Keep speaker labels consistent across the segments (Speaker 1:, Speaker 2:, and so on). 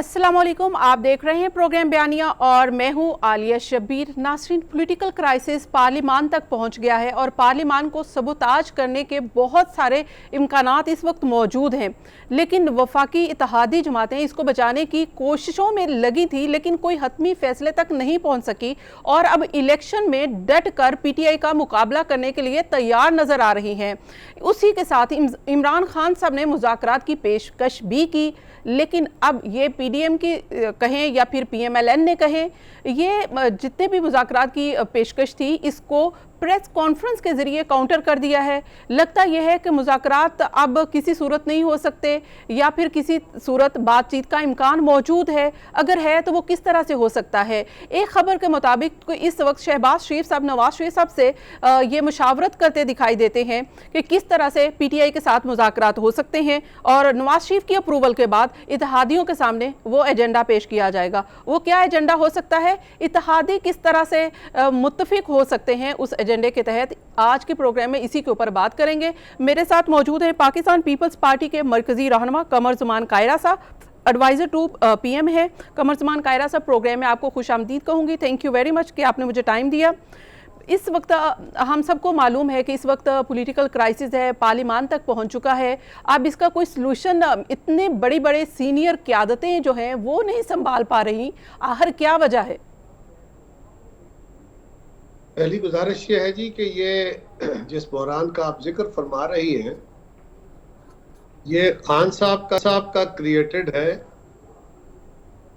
Speaker 1: अस्सलाम वालेकुम। आप देख रहे हैं प्रोग्राम बयानिया और मैं हूं Alia Shabbir. Nasreen, political crisis parliament तक पहुंच गया है और पार्लिमान को सबोताज करने के बहुत सारे इम्कानात इस वक्त मौजूद हैं, लेकिन वफाकी इत्तेहादी जमातें इसको बचाने की कोशिशों में लगी थी, लेकिन कोई हतमी फैसले तक नहीं पहुंच सकी और अब इलेक्शन में डट कर पीटीआई का मुकाबला करने के लिए तैयार नजर आ रही हैं। उसी के साथ इमरान खान साहब ने मुज़ाकरात की पेशकश भी की, लेकिन अब ये पीडीएम की कहें या फिर पीएमएलएन ने कहें, ये जितने भी मुज़ाकरात की पेशकश थी इसको प्रेस कॉन्फ्रेंस के जरिए काउंटर कर दिया है। लगता यह है कि मुज़ाकरात अब किसी सूरत नहीं हो सकते या फिर किसी सूरत बातचीत का इम्कान मौजूद है, अगर है तो वो किस तरह से हो सकता है। एक खबर के मुताबिक इस वक्त शहबाज शरीफ साहब नवाज शरीफ साहब से ये मुशावरत करते दिखाई देते हैं कि किस तरह से पीटीआई के साथ मुज़ाकरात हो सकते हैं और नवाज शरीफ की अप्रूवल के बाद इत्तेहादियों के सामने वो एजेंडा पेश किया जाएगा। वो क्या एजेंडा हो सकता है, इत्तेहादी किस तरह से मुत्तफिक हो सकते हैं उस एजेंडे के तहत, आज के प्रोग्राम में इसी के ऊपर बात करेंगे। मेरे साथ मौजूद हैं पाकिस्तान पीपल्स पार्टी के मरकजी रहनुमा कमर ज़मान कायरा साहब, एडवाइज़र टू पीएम है। कमर ज़मान कायरा साहब, प्रोग्राम में आपको खुश आमदीद कहूँगी। थैंक यू वेरी मच कि आपने मुझे टाइम दिया। इस वक्त हम सबको मालूम है कि इस वक्त पॉलिटिकल क्राइसिस है, पार्लिमान तक पहुंच चुका है। अब इसका कोई सलूशन इतने बड़ी बड़े सीनियर क़यादतें जो हैं वो नहीं संभाल पा रही, आखिर क्या वजह है?
Speaker 2: पहली गुजारिश ये है जी कि ये जिस बहरान का आप जिक्र फरमा रही हैं, ये खान साहब का क्रिएटेड है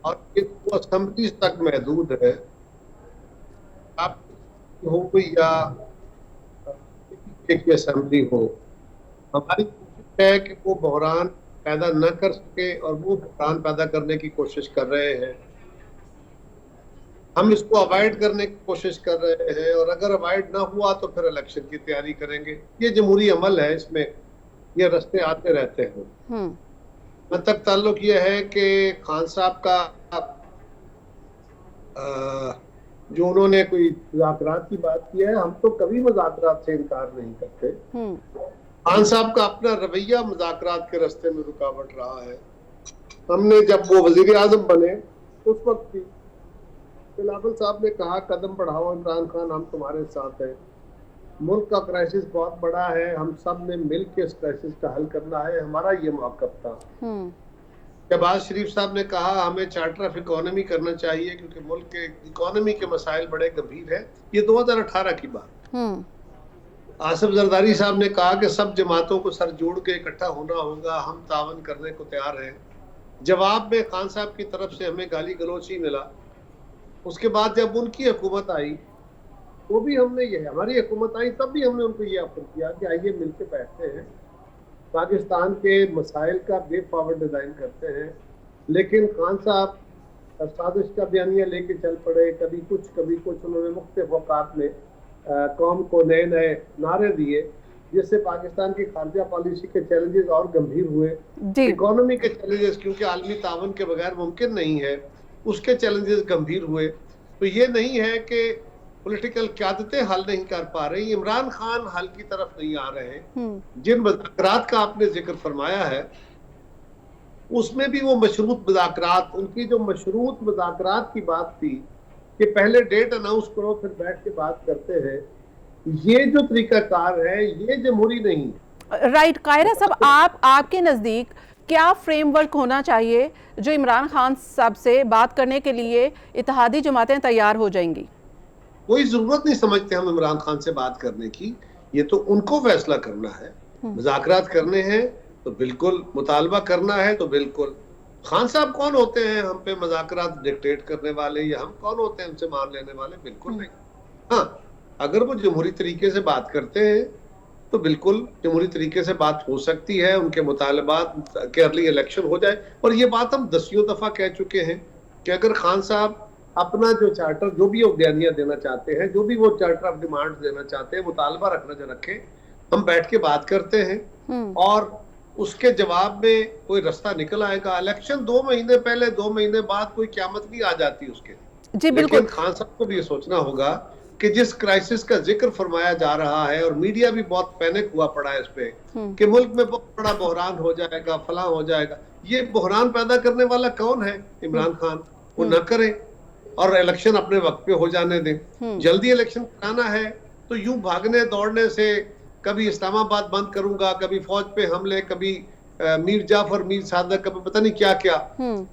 Speaker 2: और ये तो असेंबलीज तक महदूद है। आप हो या की असेंबली हो, हमारी कोशिश है कि वो बहरान पैदा न कर सके और वो बहरान पैदा करने की कोशिश कर रहे हैं। हम इसको अवॉइड करने की कोशिश कर रहे हैं और अगर अवॉइड ना हुआ तो फिर इलेक्शन की तैयारी करेंगे। ये जमहूरी अमल है, इसमें ये रास्ते आते रहते हैं। मतलब ताल्लुक ये है कि खान साहब का जो उन्होंने कोई मुज़ाकरात की बात की है, हम तो कभी मुज़ाकरात से इनकार नहीं करते। खान साहब का अपना रवैया मुज़ाकरात के रास्ते में रुकावट रहा है। हमने जब वो वजीर आज़म बने उस वक्त भी बिलावल साहब ने कहा कदम बढ़ाओ इमरान खान, हम तुम्हारे साथ हैं। मुल्क का क्राइसिस बहुत बड़ा है, हम सब ने मिल के इस क्राइसिस का हल करना है, हमारा ये मौक़िफ़ था। शहबाज शरीफ साहब ने कहा हमें चार्टर ऑफ इकोनॉमी करना चाहिए क्योंकि मुल्क के इकोनॉमी के मसाइल बड़े गंभीर है। ये 2018 की बात। आसिफ जरदारी साहब ने कहा कि सब जमातों को सर जोड़ के इकट्ठा होना होगा, हम तावन करने को तैयार हैं। जवाब में खान साहब की तरफ से हमें गाली गलौच ही मिला। उसके बाद जब उनकी हुकूमत आई तो भी हमने ये, हमारी हुकूमत आई तब भी हमने उनको ये ऑफर किया कि आइए मिलकर बैठते हैं, पाकिस्तान के मसाइल का वे फॉरवर्ड डिज़ाइन करते हैं। लेकिन खान साहब साजिश का बयानिया लेके चल पड़े, कभी कुछ उन्होंने मुख्तलिफ औकात में कौम को नए नए नारे दिए, जिससे पाकिस्तान की खारजा पॉलिसी के चैलेंजेस और गंभीर हुए। इकोनॉमी के चैलेंजेस, क्योंकि आलमी तावन के बगैर मुमकिन नहीं है, उसके चैलेंजेस गंभीर हुए। तो ये नहीं है कि पॉलिटिकल क़यादतें हल नहीं कर पा रही, इमरान खान हल की तरफ नहीं आ रहे। जिन मुज़ाकरात का आपने जिक्र फरमाया है उसमें भी वो मशरूत मुज़ाकरात, उनकी जो मशरूत मुज़ाकरात की बात थी कि पहले डेट अनाउंस करो फिर बैठ के बात करते हैं, ये जो तरीकाकार है ये जमहूरी नहीं है।
Speaker 1: राइट कायरा साहब, आपके नज़दीक क्या फ्रेमवर्क होना चाहिए जो इमरान खान साहब से बात करने के लिए इत्तेहादी जमातें तैयार हो जाएंगी?
Speaker 2: कोई जरूरत नहीं समझते हम इमरान खान से बात करने की, ये तो उनको फैसला करना है। मुज़ाकरात करने हैं तो बिल्कुल, मुतालबा करना है तो बिल्कुल। खान साहब कौन होते हैं हम पे मुज़ाकरात डिक्टेट करने वाले, या हम कौन होते हैं उनसे मान लेने वाले? बिल्कुल नहीं। हाँ, अगर वो जमहूरी तरीके से बात करते हैं तो बिल्कुल जमहूरी तरीके से बात हो सकती है, उनके मुतालबात के अर्ली इलेक्शन हो जाए। और ये बात हम दसियों दफा कह चुके हैं कि अगर खान साहब अपना जो चार्टर, जो भी वो बयानिया देना चाहते हैं, जो भी वो चार्टर ऑफ डिमांड देना चाहते हैं, मुतालबा रखना जो रखें, हम बैठ के बात करते हैं और उसके जवाब में कोई रास्ता निकल आएगा। इलेक्शन 2 महीने पहले 2 महीने बाद कोई क़यामत नहीं आ जाती उसके।
Speaker 1: जी बिल्कुल।
Speaker 2: लेकिन खान साहब को भी ये सोचना होगा कि जिस क्राइसिस का जिक्र फरमाया जा रहा है, और मीडिया भी बहुत पैनिक हुआ पड़ा है इस पे कि मुल्क में बहुत बड़ा बहरान हो जाएगा, फला हो जाएगा, ये बहरान पैदा करने वाला कौन है? इमरान खान। वो न करे और इलेक्शन अपने वक्त पे हो जाने दें। जल्दी इलेक्शन कराना है तो यूं भागने दौड़ने से, कभी इस्लामाबाद बंद करूंगा, कभी फौज पे हमले, कभी मीर जाफर, मीर सादक, कभी पता नहीं क्या क्या,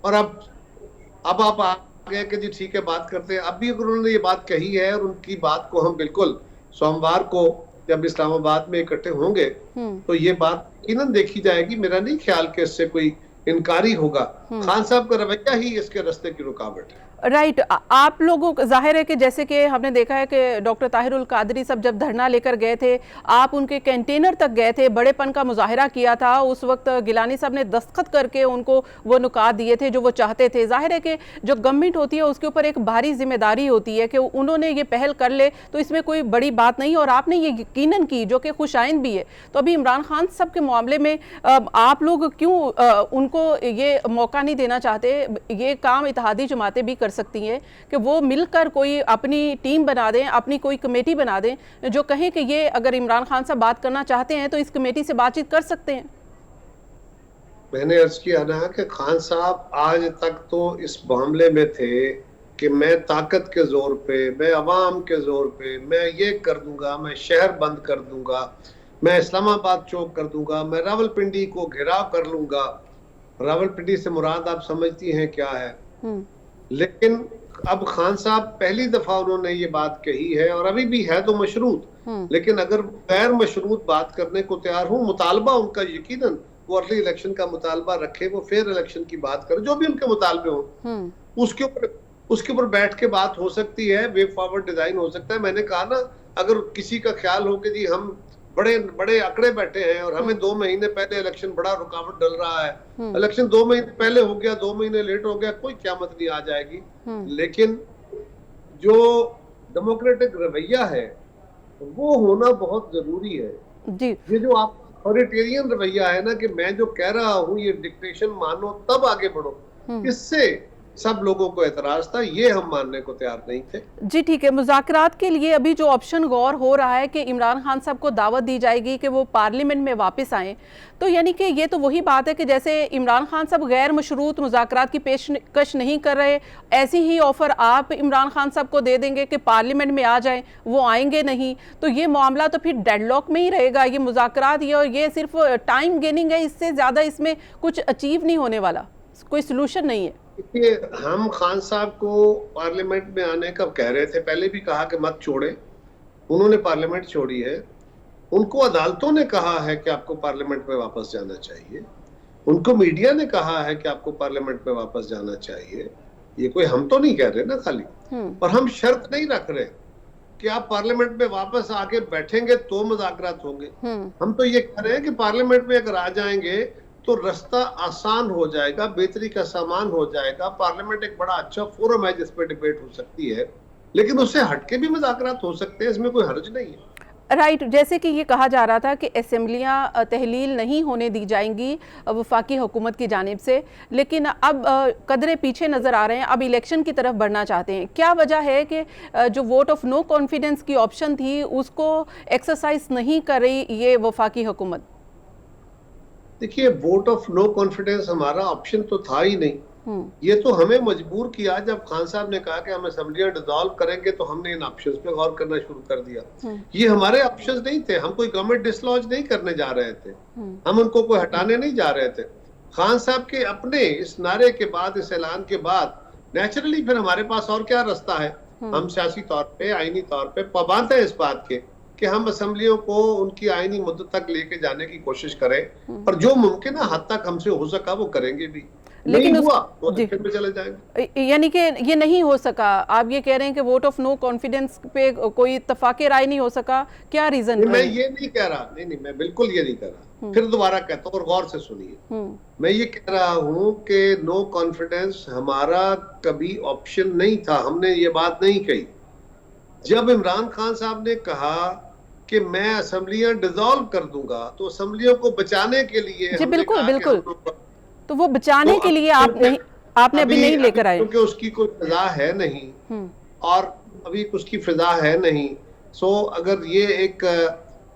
Speaker 2: और अब आप आ गए कि जी ठीक है बात करते हैं। अब भी अगर उन्होंने ये बात कही है और उनकी बात को हम बिल्कुल सोमवार को जब इस्लामाबाद में इकट्ठे होंगे तो ये बात यकीनन देखी जाएगी। मेरा नहीं ख्याल कि इससे कोई इनकारी होगा। खान साहब का रवैया ही इसके रास्ते की रुकावट है।
Speaker 1: राइट आप लोगों को जाहिर है कि जैसे कि हमने देखा है कि डॉक्टर ताहिरुल कादरी साहब जब धरना लेकर गए थे, आप उनके कंटेनर तक गए थे, बड़ेपन का मुजाहिरा किया था। उस वक्त गिलानी साहब ने दस्तखत करके उनको वो नुकात दिए थे जो वो चाहते थे। जाहिर है कि जो गवर्नमेंट होती है उसके ऊपर एक भारी जिम्मेदारी होती है कि उन्होंने ये पहल कर ले तो इसमें कोई बड़ी बात नहीं, और आपने ये यकीनन की जो कि खुशाइंद भी है। तो अभी इमरान खान साहब के मामले में आप लोग क्यों उनको ये मौका नहीं देना चाहते? ये काम इत्तेहादी जमातें भी कर सकती हैं कि वो मिलकर कोई अपनी टीम बना दें, अपनी कोई कमेटी बना दें जो कहें कि ये अगर इमरान खान साहब बात करना चाहते हैं तो इस कमेटी से बातचीत कर सकते हैं।
Speaker 2: मैंने अर्ज किया ना कि खान साहब आज तक तो इस मामले में थे कि मैं ताकत के जोर पे, मैं अवाम के जोर पे, मैं ये कर दूंगा, मैं शहर बंद कर दूंगा, मैं इस्लामाबाद चौक कर दूंगा, मैं रावलपिंडी को घेराव कर लूंगा। रावलपिंडी से मुराद आप समझती हैं क्या है? लेकिन अब खान साहब पहली दफा उन्होंने ये बात कही है, और अभी भी है तो मशरूत, लेकिन अगर गैर मशरूत बात करने को तैयार हूं, मुतालबा उनका यकीनन वो अर्ली इलेक्शन का मुतालबा रखे, वो फेयर इलेक्शन की बात करे, जो भी उनके मुतालबे हो उसके ऊपर बैठ के बात हो सकती है, वे फॉरवर्ड डिजाइन हो सकता है। मैंने कहा ना, अगर किसी का ख्याल हो कि जी हम बड़े बड़े अकड़े बैठे हैं और हमें 2 महीने पहले इलेक्शन बड़ा रुकावट डल रहा है, इलेक्शन 2 महीने पहले हो गया, 2 महीने लेट हो गया, कोई क़यामत नहीं आ जाएगी। लेकिन जो डेमोक्रेटिक रवैया है वो होना बहुत जरूरी है जी। ये जो आप अथॉरिटेरियन रवैया है ना कि मैं जो कह रहा हूँ ये डिक्टेशन मानो तब आगे बढ़ो, इससे सब लोगों को एतराज था, ये हम मानने को तैयार नहीं थे।
Speaker 1: जी ठीक है, मुज़ाकरात के लिए अभी जो ऑप्शन गौर हो रहा है कि इमरान खान साहब को दावत दी जाएगी कि वो पार्लियामेंट में वापस आएँ, तो यानी कि ये तो वही बात है कि जैसे इमरान खान साहब गैर मशरूत मुज़ाकरात की पेशकश नहीं कर रहे, ऐसी ही ऑफर आप इमरान खान साहब को दे देंगे कि पार्लियामेंट में आ जाएं, वो आएंगे नहीं, तो ये मामला तो फिर डेडलॉक में ही रहेगा। ये मुज़ाकरात ये सिर्फ टाइम गेनिंग है, इससे ज़्यादा इसमें कुछ अचीव नहीं होने वाला, कोई सोल्यूशन नहीं है।
Speaker 2: देखिए, हम खान साहब को पार्लियामेंट में आने का कह रहे थे, पहले भी कहा कि मत छोड़े, उन्होंने पार्लियामेंट छोड़ी है। उनको अदालतों ने कहा है कि आपको पार्लियामेंट में वापस जाना चाहिए, उनको मीडिया ने कहा है कि आपको पार्लियामेंट में वापस जाना चाहिए। ये कोई हम तो नहीं कह रहे ना खाली, और हम शर्त नहीं रख रहे कि आप पार्लियामेंट में वापस आके बैठेंगे तो मुज़ाकरात होंगे। हम तो ये कह रहे हैं कि पार्लियामेंट में अगर आ जाएंगे तो रास्ता आसान हो जाएगा, बेहतरी का सामान हो जाएगा। पार्लियामेंट एक बड़ा अच्छा फोरम है जिस पर डिबेट हो सकती है, लेकिन उससे हटके भी मुज़ाकरात हो सकते हैं, इसमें कोई हर्ज नहीं है।
Speaker 1: राइट, जैसे कि ये कहा जा रहा था कि असेंबलियां तहलील नहीं होने दी जाएंगी वफाकी हुकूमत की जानिब से, लेकिन अब कदरे पीछे नज़र आ रहे हैं, अब इलेक्शन की तरफ बढ़ना चाहते हैं। क्या वजह है कि जो वोट ऑफ नो कॉन्फिडेंस की ऑप्शन थी उसको एक्सरसाइज नहीं कर रही ये वफाकी हुकूमत?
Speaker 2: देखिए, वोट ऑफ नो कॉन्फिडेंस हमारा ऑप्शन तो था ही नहीं। ये तो हमें मजबूर किया जब खान साहब ने कहा कि हम असेंबलियां डिसॉल्व करेंगे, तो हमने इन ऑप्शंस पे गौर करना शुरू कर दिया। ये हमारे ऑप्शंस नहीं थे, हम कोई गवर्नमेंट डिसलॉज नहीं करने जा रहे थे, हम उनको कोई हटाने नहीं जा रहे थे। खान साहब के अपने इस नारे के बाद, इस ऐलान के बाद नेचुरली फिर हमारे पास और क्या रास्ता है? हम सियासी तौर पे, आईनी तौर पे पाबंद है इस बात के कि हम असेंबलियों को उनकी आईनी मुद्दत तक लेके जाने की कोशिश करें, और जो मुमकिन है हद तक हमसे हो सका वो करेंगे भी। लेकिन नहीं हुआ तो इलेक्शन में चले जाएंगे।
Speaker 1: यानी कि ये नहीं हो सका, आप ये कह रहे हैं कि वोट ऑफ नो कॉन्फिडेंस पे कोई इत्तफाक़ राय नहीं हो सका, क्या रीजन है?
Speaker 2: मैं ये नहीं कह रहा, नहीं, मैं बिल्कुल ये नहीं कह रहा। फिर दोबारा कहता हूँ और गौर से सुनिए। मैं ये कह रहा हूँ कि नो कॉन्फिडेंस हमारा कभी ऑप्शन नहीं था, हमने ये बात नहीं कही। जब इमरान खान साहब ने कहा कि मैं असेंबलियां डिसॉल्व कर दूंगा, तो असेंबलियों को बचाने के लिए
Speaker 1: जी बिल्कुल बिल्कुल, तो वो बचाने के लिए आपने अभी नहीं लेकर आए,
Speaker 2: क्योंकि उसकी कोई सजा है नहीं, और अभी उसकी फिजा है नहीं। सो अगर ये एक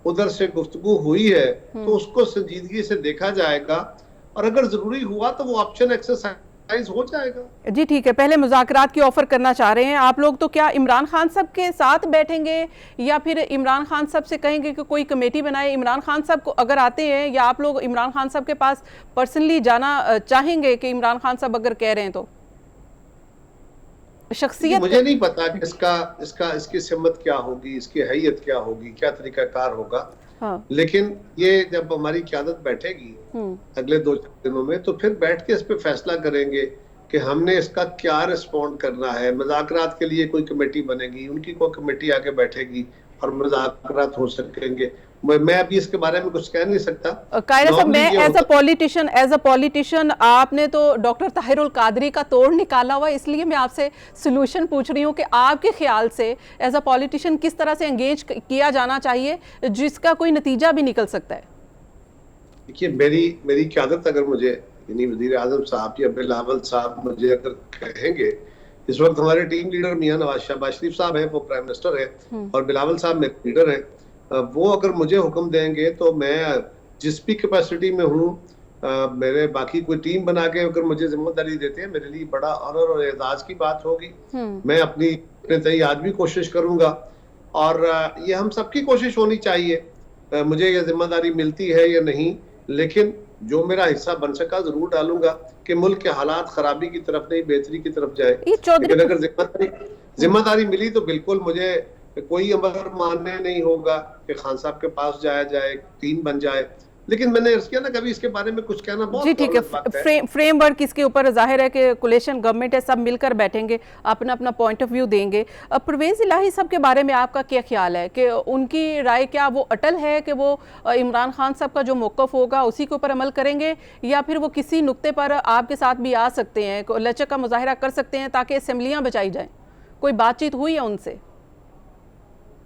Speaker 2: उधर से गुफ्तगू हुई है तो उसको संजीदगी से देखा जाएगा, और अगर जरूरी हुआ तो वो ऑप्शन एक्सरसाइज हो जाएगा।
Speaker 1: जी ठीक है, पहले मुज़ाकरात की ऑफर करना चाह रहे हैं आप लोग, तो क्या इमरान खान साहब के साथ बैठेंगे या फिर इमरान खान साहब से कहेंगे कि कोई कमेटी बनाए? इमरान खान साहब को अगर आते हैं, या आप लोग इमरान खान साहब के पास पर्सनली जाना चाहेंगे कि इमरान खान साहब अगर कह रहे हैं तो? शख्सियत
Speaker 2: मुझे नहीं पता कि इसकी सिमत क्या होगी, इसकी हैयत क्या होगी, क्या तरीकाकार होगा।
Speaker 1: हाँ।
Speaker 2: लेकिन ये जब हमारी क़यादत बैठेगी अगले 2-4 दिनों में, तो फिर बैठ के इस पे फैसला करेंगे कि हमने इसका क्या रिस्पॉन्ड करना है। मुज़ाकरात के लिए कोई कमेटी बनेगी, उनकी कोई कमेटी आके बैठेगी और मुज़ाकरात हो सकेंगे। मैं अभी इसके बारे में कुछ कह नहीं सकता।
Speaker 1: कायरा साहब, मैं एज अ पॉलिटिशियन आपने तो डॉक्टर ताहिरुल कादरी का तोड़ निकाला हुआ, इसलिए मैं आपसे सोल्यूशन पूछ रही हूँ कि आपके ख्याल से एज अ पॉलिटिशियन किस तरह से एंगेज किया जाना चाहिए जिसका कोई नतीजा भी निकल सकता है?
Speaker 2: देखिए, मेरी क़यादत अगर मुझे यानी वज़ीर आज़म साहब या बिलावल साहब मुझे अगर कहेंगे, इस वक्त हमारे टीम लीडर मियां नवाज शहबाज शरीफ साहब हैं, वो प्राइम मिनिस्टर है, और बिलावल साहब मेरे लीडर हैं, वो अगर मुझे हुक्म देंगे तो मैं जिस भी कैपेसिटी में हूँ, मेरे बाकी कोई टीम बना के अगर मुझे जिम्मेदारी देते हैं, मेरे लिए बड़ा ऑनर और एजाज की बात होगी। मैं अपने तय आज भी कोशिश करूंगा, और ये हम सबकी कोशिश होनी चाहिए। मुझे ये जिम्मेदारी मिलती है या नहीं, लेकिन जो मेरा हिस्सा बन सका जरूर डालूंगा कि मुल्क के हालात खराबी की तरफ नहीं, बेहतरी की तरफ जाए। लेकिन अगर जिम्मेदारी मिली तो बिल्कुल मुझे कोई अमर मानने नहीं होगा कि खान साहब के पास जाया जाए, टीम बन जाए। लेकिन मैंने अर्ज किया ना, कभी इसके बारे में कुछ कहना बहुत
Speaker 1: जी ठीक है। फ्रेमवर्क इसके ऊपर जाहिर है कि कोलिशन गवर्नमेंट है, सब मिलकर बैठेंगे, अपना अपना पॉइंट ऑफ व्यू देंगे। परवेज़ इलाही साहब के बारे में आपका क्या ख्याल है कि उनकी राय, क्या वो अटल है कि वो इमरान खान साहब का जो मौक़िफ़ होगा उसी के ऊपर अमल करेंगे, या फिर वो किसी नुक्ते पर आपके साथ भी आ सकते हैं, लचक का मुजाहरा कर सकते हैं ताकि असम्बलियाँ बचाई जाएँ? कोई बातचीत हुई है उनसे?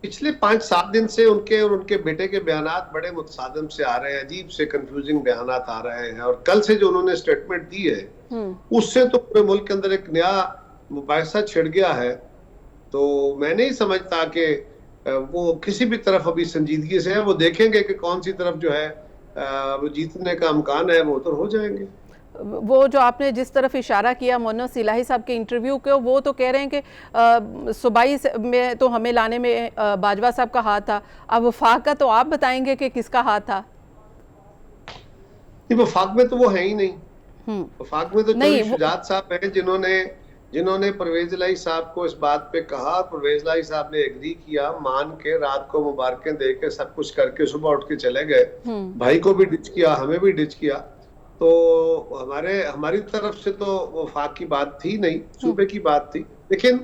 Speaker 2: पिछले 5-7 दिन से उनके और उनके बेटे के बयानात बड़े मुतसादिम से आ रहे हैं, अजीब से कंफ्यूजिंग बयानात आ रहे हैं, और कल से जो उन्होंने स्टेटमेंट दी है उससे तो पूरे मुल्क के अंदर एक नया मुबाहिसा छिड़ गया है। तो मैं नहीं समझता कि वो किसी भी तरफ अभी संजीदगी से है। वो देखेंगे कि कौन सी तरफ जो है वो जीतने का इम्कान है, वो उधर हो जाएंगे।
Speaker 1: वो जो आपने जिस तरफ इशारा किया मुन्नस इलाही साहब के इंटरव्यू के, वो तो कह रहे हैं कि सूबाई में तो हमें लाने में बाजवा साहब का हाथ था, अब वफाक का तो आप बताएंगे कि किसका हाथ था?
Speaker 2: नहीं, वफाक में तो वो है ही नहीं। वफाक में तो शुजात साहब हैं जिन्होंने परवेज इलाही साहब को इस बात पे कहा, परवेज इलाही साहब ने एग्री किया, मान के रात को मुबारकें दे के सब कुछ करके सुबह उठ के चले गए। भाई को भी डिच किया, हमें भी डिच किया। तो हमारी तरफ से तो वफाक की बात थी नहीं, सूबे की बात थी। लेकिन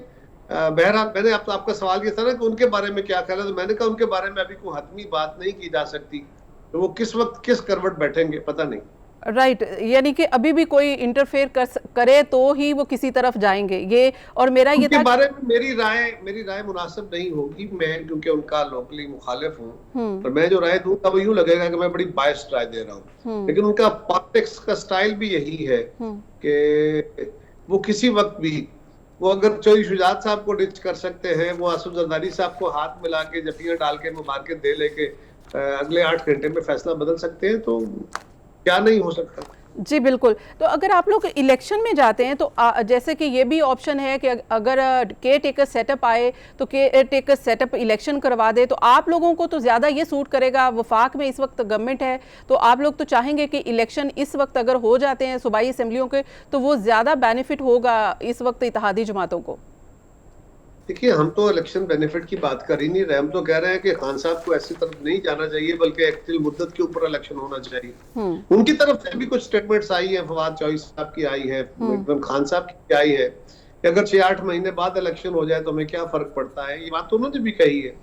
Speaker 2: बहरहाल मैंने आपका सवाल ये था ना कि उनके बारे में क्या ख्याल है, तो मैंने कहा उनके बारे में अभी कोई हतमी बात नहीं की जा सकती, तो वो किस वक्त किस करवट बैठेंगे पता नहीं।
Speaker 1: राइट, यानी कि अभी भी कोई इंटरफेयर करे तो ही वो किसी तरफ जाएंगे ये। और मेरा ये था
Speaker 2: बारे में मेरी राय मुनासिब नहीं होगी, मैं क्योंकि उनका लोकली मुखालिफ हूँ, और मैं जो राय दूंगा वो यूं लगेगा कि मैं बड़ी बायस्ड राय दे रहा हूँ। लेकिन उनका पॉलिटिक्स का स्टाइल भी यही है कि वो किसी वक्त भी, वो अगर चौधरी शुजात साहब को डिच कर सकते हैं, वो आसिफ जरदारी साहब को हाथ मिला के जफियां डाल के मुबारकें दे लेके अगले 8 घंटे में फैसला बदल सकते हैं, तो क्या नहीं हो सकता।
Speaker 1: जी बिल्कुल। तो अगर आप लोग इलेक्शन में जाते हैं तो जैसे कि ये भी ऑप्शन है कि अगर केयर टेकर सेटअप आए तो केयर टेकर सेटअप इलेक्शन करवा दे, तो आप लोगों को तो ज़्यादा ये सूट करेगा। वफाक में इस वक्त गवर्नमेंट है, तो आप लोग तो चाहेंगे कि इलेक्शन इस वक्त अगर हो जाते हैं सूबाई असम्बलियों के, तो वो ज़्यादा बेनिफिट होगा इस वक्त इत्तेहादी जमातों को।
Speaker 2: देखिए, हम तो इलेक्शन बेनिफिट की बात कर ही नहीं रहे, हम तो कह रहे हैं कि खान साहब को ऐसी तरफ नहीं जाना चाहिए, बल्कि एक्चुअल मुद्दत के ऊपर इलेक्शन होना चाहिए। उनकी तरफ से भी कुछ स्टेटमेंट्स आई है, फवाद चौधरी साहब की आई है, इमरान खान साहब की आई है कि अगर 6-8 महीने बाद इलेक्शन हो जाए तो हमें क्या फर्क पड़ता है, ये बात तो उन्होंने भी कही है।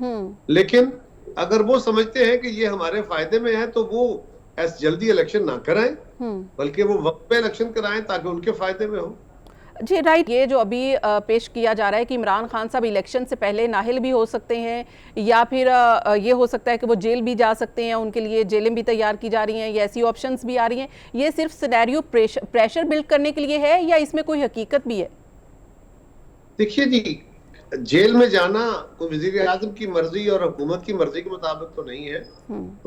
Speaker 2: लेकिन अगर वो समझते हैं कि ये हमारे फायदे में है तो वो ऐसे जल्दी इलेक्शन ना कराएं, बल्कि वो वक्त पे इलेक्शन कराएं ताकि उनके फायदे में हो।
Speaker 1: जी राइट, ये जो अभी पेश किया जा रहा है कि इमरान खान साहब इलेक्शन से पहले नाहिल भी हो सकते हैं, या फिर ये हो सकता है कि वो जेल भी जा सकते हैं, उनके लिए जेलें भी तैयार की जा रही हैं, ये ऐसी ऑप्शंस भी आ रही हैं, ये सिर्फ सिनेरियो प्रेशर बिल्ड करने के लिए है या इसमें कोई हकीकत भी है?
Speaker 2: देखिए जी, जेल में जाना कोई वजीर आजम की मर्जी और हुकूमत की मर्जी के मुताबिक तो नहीं है।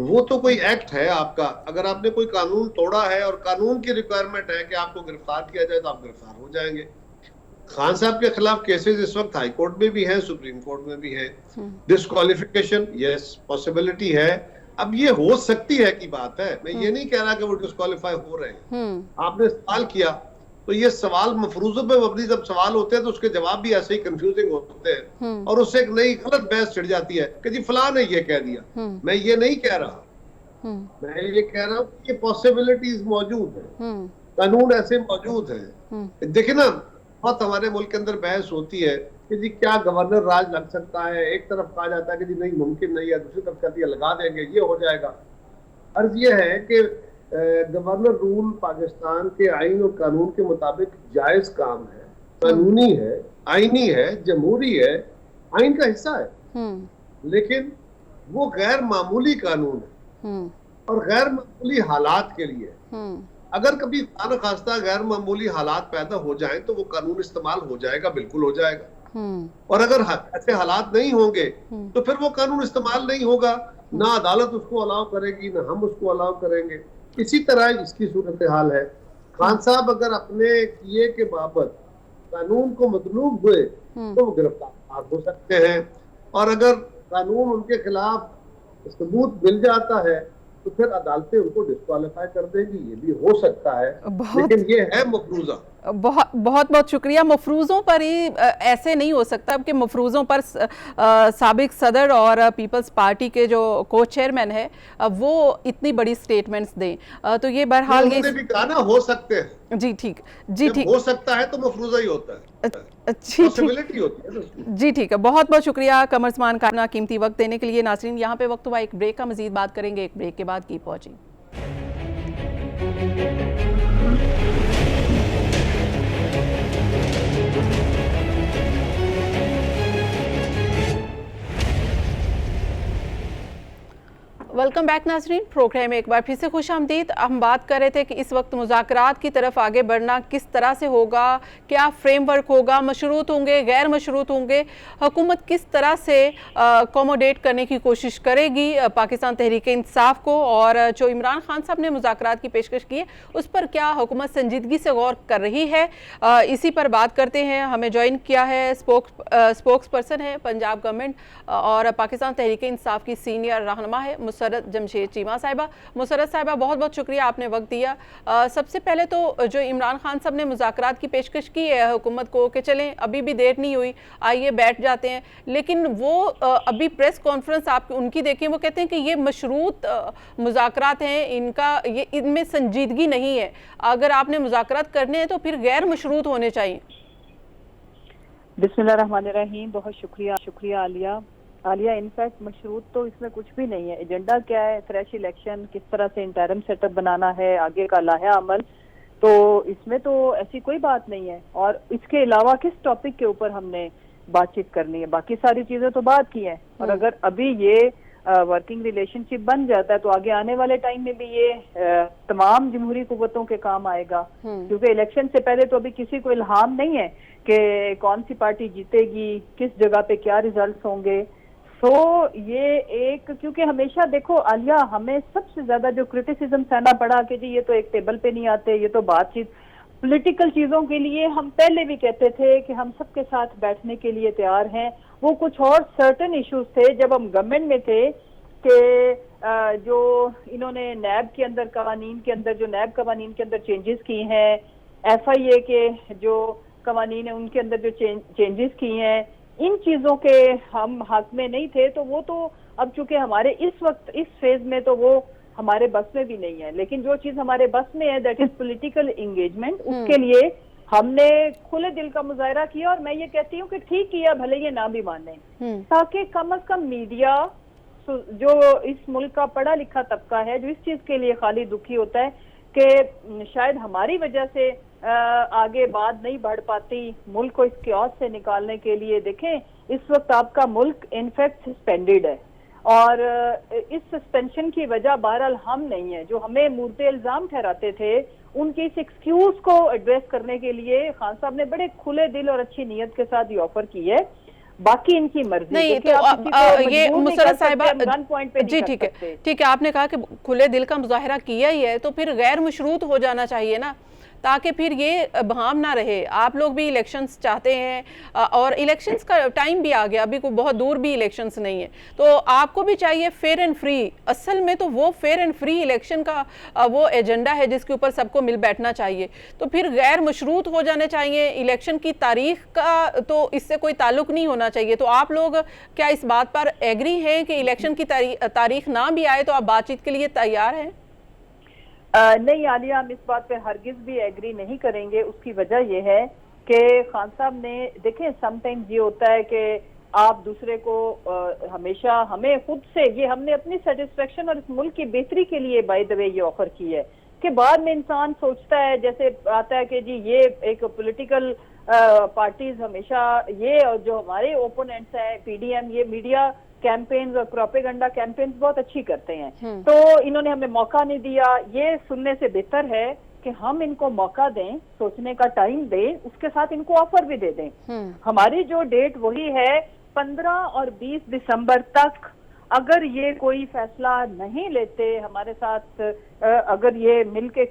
Speaker 2: वो तो कोई एक्ट है आपका। अगर आपने कोई कानून तोड़ा है और कानून की रिक्वायरमेंट है कि आपको गिरफ्तार किया जाए तो आप गिरफ्तार हो जाएंगे। खान साहब के खिलाफ केसेस इस वक्त हाई कोर्ट में भी हैं, सुप्रीम कोर्ट में भी हैं। डिस्क्वालिफिकेशन यस पॉसिबिलिटी है। अब ये हो सकती है की बात है, मैं ये नहीं कह रहा कि वो डिस्क्वालीफाई हो रहे हैं। आपने सवाल किया तो ये सवाल मफरूजों पे मबनी जब सवाल होते हैं तो उसके जवाब भी ऐसे ही कंफ्यूजिंग होते हैं और उससे एक नई गलत बहस छिड़ जाती है कि जी फलां ने ये कह दिया। मैं ये नहीं कह रहा, मैं ये कह रहा हूँ कि ये पॉसिबिलिटीज मौजूद है, कानून ऐसे मौजूद है। देखिए ना, बहुत हमारे मुल्क के अंदर बहस होती है कि जी क्या गवर्नर राज लग सकता है। एक तरफ कहा जाता है कि जी नहीं मुमकिन नहीं है, दूसरी तरफ कहती है लगा देंगे, ये हो जाएगा। अर्ज ये है कि गवर्नर रूल पाकिस्तान के आइन और कानून के मुताबिक जायज काम है, कानूनी है, आईनी है, जमहूरी है, आइन का हिस्सा है। लेकिन वो गैर मामूली कानून है और गैर मामूली हालात के लिए। अगर कभी खाना खास्ता गैर मामूली हालात पैदा हो जाए तो वो कानून इस्तेमाल हो जाएगा, बिल्कुल हो जाएगा। और अगर ऐसे हालात नहीं होंगे तो फिर वो कानून इस्तेमाल नहीं होगा, ना अदालत उसको अलाउ करेगी ना हम उसको अलाउ करेंगे। इसी तरह इसकी सूरत हाल है। खान साहब अगर अपने किए के बाबत कानून को मतलूब हुए तो वो गिरफ्तार हो सकते हैं, और अगर कानून उनके खिलाफ सबूत मिल जाता है तो फिर अदालतें उनको डिस्क्वालीफाई कर देंगी, ये भी हो सकता है। लेकिन ये है मफरूजा।
Speaker 1: बहुत बहुत शुक्रिया। मफरूज़ों पर ही ऐसे नहीं हो सकता कि मफरूज़ों पर साबिक सदर और पीपल्स पार्टी के जो को चेयरमैन है वो इतनी बड़ी स्टेटमेंट्स दें। तो ये बहरहाल
Speaker 2: उन्होंने भी कहा ना हो सकते हैं।
Speaker 1: जी ठीक, जी ठीक,
Speaker 2: हो सकता है तो मफरूजा ही होता है, पॉसिबिलिटी होती है।
Speaker 1: जी ठीक है, बहुत बहुत शुक्रिया कमर उस्मान का अपना कीमती वक्त देने के लिए। नाज़रीन, यहाँ पे वक्त हुआ एक ब्रेक का, मजीद बात करेंगे एक ब्रेक के बाद। Keep watching. वेलकम बैक नाजरीन, प्रोग्राम में एक बार फिर से खुशामदीद। हम बात कर रहे थे कि इस वक्त मुज़ाकरात की तरफ आगे बढ़ना किस तरह से होगा, क्या फ्रेमवर्क होगा, मशरूत होंगे, गैर मशरूत होंगे, हुकूमत किस तरह से अकोमोडेट करने की कोशिश करेगी पाकिस्तान तहरीक इंसाफ को, और जो इमरान खान साहब ने मुज़ाकरात की पेशकश की है उस पर क्या हुकूमत संजीदगी से गौर कर रही है। इसी पर बात करते हैं। हमें ज्वाइन किया है स्पोक्स पर्सन है पंजाब गवर्नमेंट और पाकिस्तान तहरीक इंसाफ की सीनियर रहनुमा है मुसरत जमशेद चीमा साहिबा। मुसरत साहिबा, बहुत बहुत शुक्रिया, आपने वक्त दिया। सबसे पहले तो जो इमरान खान साहब ने मुज़ाकरात की पेशकश की है हुकूमत को कि चलें अभी भी देर नहीं हुई, आइए बैठ जाते हैं, लेकिन वो अभी प्रेस कॉन्फ्रेंस आप उनकी देखें, वो कहते हैं कि ये मशरूत मुज़ाकरात हैं, इनमें संजीदगी नहीं है, अगर आपने मुज़ाकरात करने हैं तो फिर गैर मशरूत होने चाहिए।
Speaker 3: बिस्मिल्लाहिर्रहमानिर्रहीम, बहुत शुक्रिया आलिया। इनफैक्ट मशरूत तो इसमें कुछ भी नहीं है। एजेंडा क्या है? फ्रेश इलेक्शन, किस तरह से इंटरिम सेटअप बनाना है, आगे का लाहा अमल, तो इसमें तो ऐसी कोई बात नहीं है। और इसके अलावा किस टॉपिक के ऊपर हमने बातचीत करनी है, बाकी सारी चीजें तो बात की हैं। और अगर अभी ये वर्किंग रिलेशनशिप बन जाता है तो आगे आने वाले टाइम में भी ये तमाम जमहूरी कुव्वतों के काम आएगा, क्योंकि इलेक्शन से पहले तो अभी किसी को इल्हाम नहीं है कि कौन सी पार्टी जीतेगी, किस जगह पे क्या रिजल्ट्स होंगे। तो ये एक, क्योंकि हमेशा देखो आलिया, हमें सबसे ज्यादा जो क्रिटिसिज्म सहना पड़ा कि जी ये तो एक टेबल पे नहीं आते, ये तो बातचीत पॉलिटिकल चीजों के लिए। हम पहले भी कहते थे कि हम सबके साथ बैठने के लिए तैयार हैं। वो कुछ और सर्टेन इश्यूज थे जब हम गवर्नमेंट में थे कि जो इन्होंने नैब के अंदर कवानीन के अंदर जो नैब कवानीन के अंदर चेंजेस की हैं, FIA के जो कवानीन है उनके अंदर जो चेंजेस की हैं, इन चीजों के हम हक में नहीं थे। तो वो तो अब चूंकि हमारे इस वक्त इस फेज में तो वो हमारे बस में भी नहीं है। लेकिन जो चीज हमारे बस में है दैट इज पॉलिटिकल एंगेजमेंट, उसके लिए हमने खुले दिल का मुजाहरा किया। और मैं ये कहती हूँ कि ठीक किया, भले ये ना भी माने, ताकि कम से कम मीडिया, जो इस मुल्क का पढ़ा लिखा तबका है, जो इस चीज के लिए खाली दुखी होता है कि शायद हमारी वजह से आगे बात नहीं बढ़ पाती मुल्क को इस क्योस से निकालने के लिए। देखें, इस वक्त आपका मुल्क इनफैक्ट सस्पेंडेड है, और इस सस्पेंशन की वजह बहरहाल हम नहीं है। जो हमें मुर्दे इल्जाम ठहराते थे, उनकी इस एक्सक्यूज को एड्रेस करने के लिए खान साहब ने बड़े खुले दिल और अच्छी नीयत के साथ ये ऑफर की है। बाकी इनकी मर्जी।
Speaker 1: नहीं तो ये मुशर्रत साहिबा जी ठीक है, आपने कहा कि खुले दिल का मुजाहरा किया ही है, तो फिर गैर मशरूत हो जाना चाहिए ना, ताकि फिर ये बहाम ना रहे। आप लोग भी इलेक्शंस चाहते हैं और इलेक्शंस का टाइम भी आ गया, अभी कोई बहुत दूर भी इलेक्शंस नहीं है, तो आपको भी चाहिए फेयर एंड फ्री। असल में तो वो फेयर एंड फ्री इलेक्शन का वो एजेंडा है जिसके ऊपर सबको मिल बैठना चाहिए। तो फिर गैर मशरूत हो जाने चाहिए, इलेक्शन की तारीख का तो इससे कोई ताल्लुक नहीं होना चाहिए। तो आप लोग क्या इस बात पर एग्री हैं कि इलेक्शन की तारीख ना भी आए तो आप बातचीत के लिए तैयार हैं?
Speaker 3: नहीं आलिया, हम इस बात पे हरगिज भी एग्री नहीं करेंगे। उसकी वजह यह है कि खान साहब ने, देखें समटाइम्स ये होता है कि आप दूसरे को हमेशा, हमें खुद से, ये हमने अपनी सेटिस्फेक्शन और इस मुल्क की बेहतरी के लिए बाय द वे ये ऑफर की है, कि बाद में इंसान सोचता है, जैसे आता है कि जी ये एक पॉलिटिकल पार्टीज हमेशा ये, और जो हमारे ओपोनेंट्स हैं पीडीएम, ये मीडिया कैंपेन्स और प्रोपेगेंडा कैंपेन्स बहुत अच्छी करते हैं, तो इन्होंने हमें मौका नहीं दिया। ये सुनने से बेहतर है कि हम इनको मौका दें, सोचने का टाइम दें, उसके साथ इनको ऑफर भी दे दें। हमारी जो डेट वही है 15 और 20 दिसंबर तक। अगर ये कोई फैसला नहीं लेते हमारे साथ, अगर ये मिलके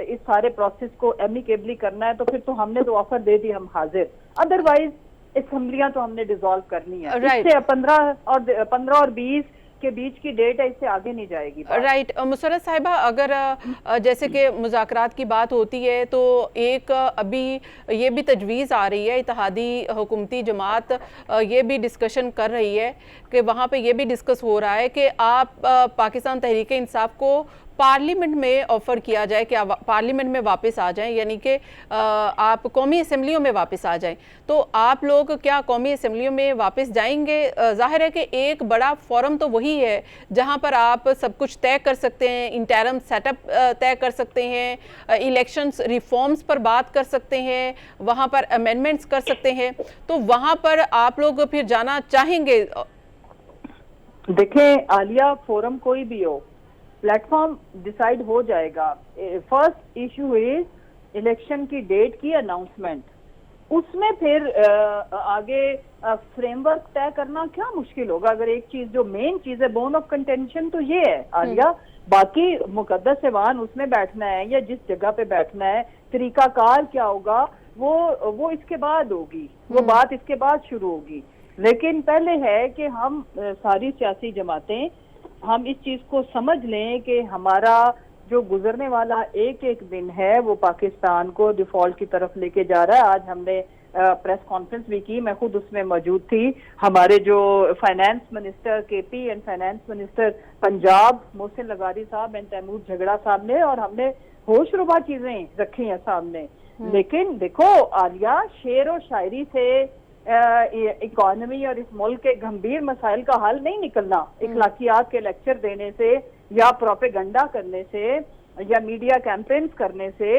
Speaker 3: इस सारे प्रोसेस को एमिकेबली करना है, तो फिर तो हमने तो ऑफर दे दी, हम हाजिर। अदरवाइज असेंबलियां तो हमने डिसॉल्व करनी है। इससे 15 और 20 के बीच की डेट है, इससे आगे नहीं जाएगी।
Speaker 1: राइट मुशर्रत साहिबा, अगर जैसे कि मुज़ाकरात की बात होती है तो एक अभी ये भी तजवीज़ आ रही है, इत्तेहादी हुकूमती जमात ये भी डिस्कशन कर रही है कि वहाँ पे ये भी डिस्कस हो रहा है कि आप पाकिस्तान तहरीक इंसाफ को पार्लियामेंट में ऑफ़र किया जाए कि आप पार्लियामेंट में वापस आ जाएं, यानी कि आप कौमी असम्बलियों में वापस आ जाएं। तो आप लोग क्या कौमी असम्बलियों में वापस जाएंगे? जाहिर है कि एक बड़ा फोरम तो वही है जहां पर आप सब कुछ तय कर सकते हैं, इंटरम सेटअप तय कर सकते हैं, इलेक्शंस रिफॉर्म्स पर बात कर सकते हैं, वहां पर अमेंडमेंट्स कर सकते हैं। तो वहां पर आप लोग फिर जाना चाहेंगे?
Speaker 3: देखें आलिया, फोरम कोई भी हो, प्लेटफॉर्म डिसाइड हो जाएगा। फर्स्ट इशू इज इलेक्शन की डेट की अनाउंसमेंट, उसमें फिर आगे फ्रेमवर्क तय करना क्या मुश्किल होगा। अगर एक चीज जो मेन चीज है, बोन ऑफ कंटेंशन तो ये है आलिया, बाकी मुकद्दस ऐवान उसमें बैठना है या जिस जगह पे बैठना है, तरीकाकार क्या होगा वो इसके बाद होगी, वो बात इसके बाद शुरू होगी। लेकिन पहले है कि हम सारी सियासी जमातें हम इस चीज को समझ लें कि हमारा जो गुजरने वाला एक एक दिन है वो पाकिस्तान को डिफॉल्ट की तरफ लेके जा रहा है। आज हमने प्रेस कॉन्फ्रेंस भी की, मैं खुद उसमें मौजूद थी। हमारे जो finance minister KP and finance minister Punjab Mohsin लगारी साहब एंड तैमूर झगड़ा साहब ने, और हमने होशरुबा चीजें रखी हैं सामने। लेकिन देखो आलिया, शेर और शायरी से इकोनॉमी और इस मुल्क के गंभीर मसाइल का हल नहीं निकलना। इखलाकियात के लेक्चर देने से या प्रोपेगेंडा करने से या मीडिया कैंपेन्स करने से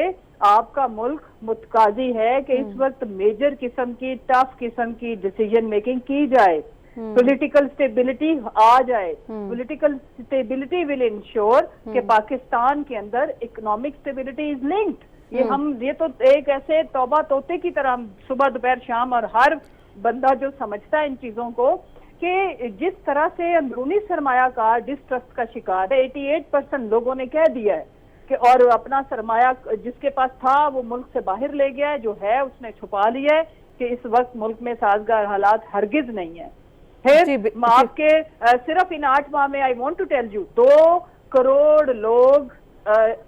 Speaker 3: आपका मुल्क मुतकाजी है कि इस वक्त मेजर किस्म की, टफ किस्म की डिसीजन मेकिंग की जाए, पॉलिटिकल स्टेबिलिटी आ जाए। पॉलिटिकल स्टेबिलिटी विल इंश्योर कि पाकिस्तान के अंदर इकोनॉमिक स्टेबिलिटी इज लिंक्ड। ये तो एक ऐसे तौबा तोते की तरह सुबह दोपहर शाम, और हर बंदा जो समझता है इन चीजों को कि जिस तरह से अंदरूनी सरमायाकार डिस्ट्रस्ट का शिकार है, 88% लोगों ने कह दिया है कि, और अपना सरमाया जिसके पास था वो मुल्क से बाहर ले गया है, जो है उसने छुपा लिया है, कि इस वक्त मुल्क में साजगार हालात हरगिज नहीं है। फिर आपके सिर्फ इन 8 माह में I want to tell you 2 crore लोग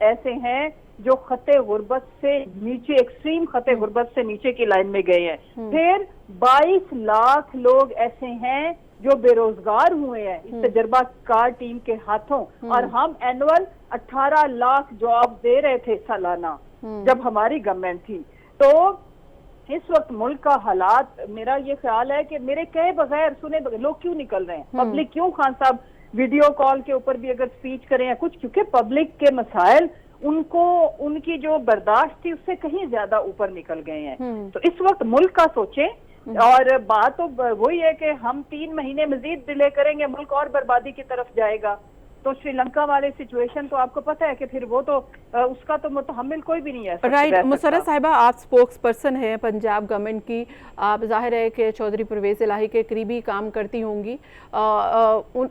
Speaker 3: ऐसे हैं जो खते गुर्बत से नीचे, एक्सट्रीम खते गुर्बत से नीचे की लाइन में गए हैं। फिर 22 लाख लोग ऐसे हैं जो बेरोजगार हुए हैं इस तजर्बाकार टीम के हाथों, और हम एनुअल 18 लाख जॉब दे रहे थे सालाना जब हमारी गवर्नमेंट थी। तो इस वक्त मुल्क का हालात, मेरा ये ख्याल है कि मेरे कहे बगैर, सुने बगैर लोग क्यों निकल रहे हैं, पब्लिक क्यों खान साहब वीडियो कॉल के ऊपर भी अगर स्पीच करें या कुछ, क्योंकि पब्लिक के मसाइल उनको, उनकी जो बर्दाश्त थी उससे कहीं ज्यादा ऊपर निकल गए हैं। तो इस वक्त मुल्क का सोचें, और बात तो वही है कि हम 3 महीने मजीद डिले करेंगे, मुल्क और बर्बादी की तरफ जाएगा। तो श्रीलंका वाले सिचुएशन तो आपको पता है कि फिर वो तो उसका तो मुतहम्मिल कोई भी नहीं है।
Speaker 1: राइट मुशर्रफ साहिबा, आप स्पोक्स पर्सन है पंजाब गवर्नमेंट की, आप जाहिर है कि चौधरी परवेज़ इलाही के करीबी काम करती होंगी।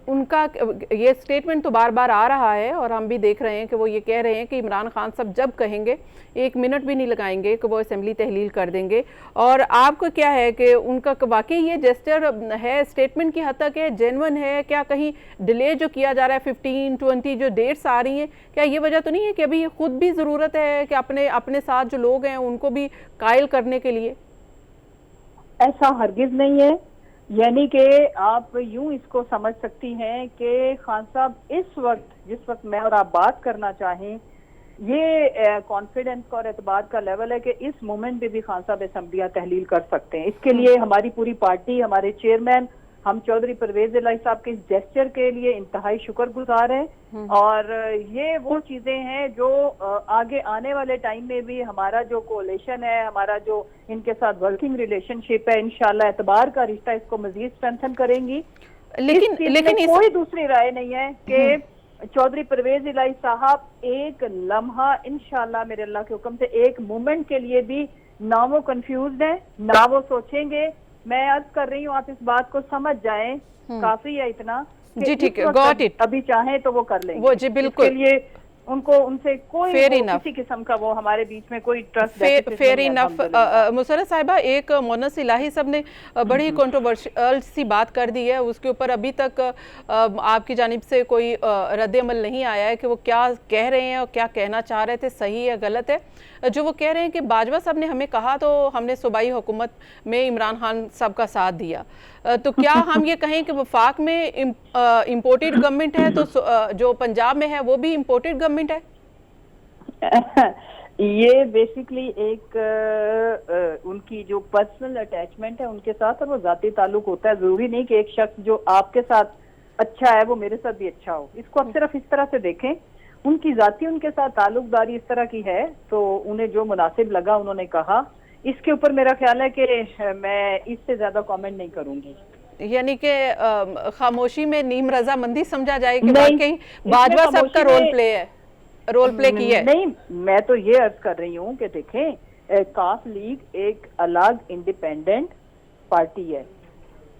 Speaker 1: उनका ये स्टेटमेंट तो बार बार आ रहा है और हम भी देख रहे हैं कि वो ये कह रहे हैं कि इमरान खान साहब जब कहेंगे 1 मिनट भी नहीं लगाएंगे कि वो असेंबली तहलील कर देंगे। और आपको क्या है कि उनका वाकई ये जेस्चर है, स्टेटमेंट की हद तक है, जेन्युइन है, क्या कहीं डिले जो किया जा रहा है 15-20 जो डेट्स आ रही हैं, क्या ये वजह तो नहीं है कि अभी खुद भी ज़रूरत है कि अपने साथ जो लोग हैं उनको भी कायल करने के लिए?
Speaker 3: ऐसा हरगिज नहीं है, यानी कि आप यूं इसको समझ सकती हैं कि खान साहब इस वक्त, जिस वक्त मैं और आप बात करना चाहें, ये कॉन्फिडेंस और एतबार का लेवल है कि इस मोमेंट पे भी खान साहब असेंबलियां तहलील कर सकते हैं। इसके लिए हमारी पूरी पार्टी, हमारे चेयरमैन, हम चौधरी परवेज इलाही साहब के इस जेस्चर के लिए इंतहाई शुक्रगुजार हैं। और ये वो चीजें हैं जो आगे आने वाले टाइम में भी हमारा जो कोalition है, हमारा जो इनके साथ वर्किंग रिलेशनशिप है, इंशाल्लाह एतबार का रिश्ता इसको मजीद स्ट्रेंथन करेंगी। लेकिन कोई दूसरी राय नहीं है कि चौधरी परवेज इलाही साहब एक लम्हा इंशाल्लाह मेरे अल्लाह के हुक्म से एक मोमेंट के लिए भी ना वो कंफ्यूज्ड है, ना वो सोचेंगे। मैं अर्ज कर रही हूँ, आप इस बात को समझ जाएं, काफी है इतना
Speaker 1: जी, ठीक है, गॉट इट।
Speaker 3: अभी चाहें तो वो कर लेंगे
Speaker 1: वो जी बिल्कुल।
Speaker 3: इसके लिए उनको उनसे कोई किसी किस्म का वो हमारे बीच में कोई ट्रस्ट
Speaker 1: फेयर इनफ। मुशर्रफ साहिबा, एक मोनस इलाही साहब ने बड़ी कंट्रोवर्शियल सी बात कर दी है, उसके ऊपर अभी तक आपकी जानिब से कोई रद्द-ए-अमल नहीं आया है कि वो क्या कह रहे हैं और क्या कहना चाह रहे थे, सही है गलत है। जो वो कह रहे हैं कि बाजवा साहब ने हमें कहा तो हमने सूबाई हुकूमत में इमरान खान साहब का साथ दिया, तो क्या हम ये कहें कि वफाक में इम्पोर्टेड गवर्नमेंट है तो जो पंजाब में है वो भी इम्पोर्टेड गवर्नमेंट है?
Speaker 3: ये बेसिकली एक उनकी जो पर्सनल अटैचमेंट है उनके साथ, और वो जाती ताल्लुक होता है। जरूरी नहीं कि एक शख्स जो आपके साथ अच्छा है वो मेरे साथ भी अच्छा हो। इसको आप सिर्फ इस तरह से देखें, उनकी जाती उनके साथ ताल्लुकदारी इस तरह की है तो उन्हें जो मुनासिब लगा उन्होंने कहा। इसके ऊपर मेरा ख्याल है कि मैं इससे ज्यादा कमेंट नहीं करूंगी।
Speaker 1: यानी कि खामोशी में नीम रजामंदी समझा जाए कि वाकई बाजवा साहब का रोल प्ले की है?
Speaker 3: नहीं, मैं तो ये अर्ज कर रही हूँ कि देखें, काफ लीग एक अलग इंडिपेंडेंट पार्टी है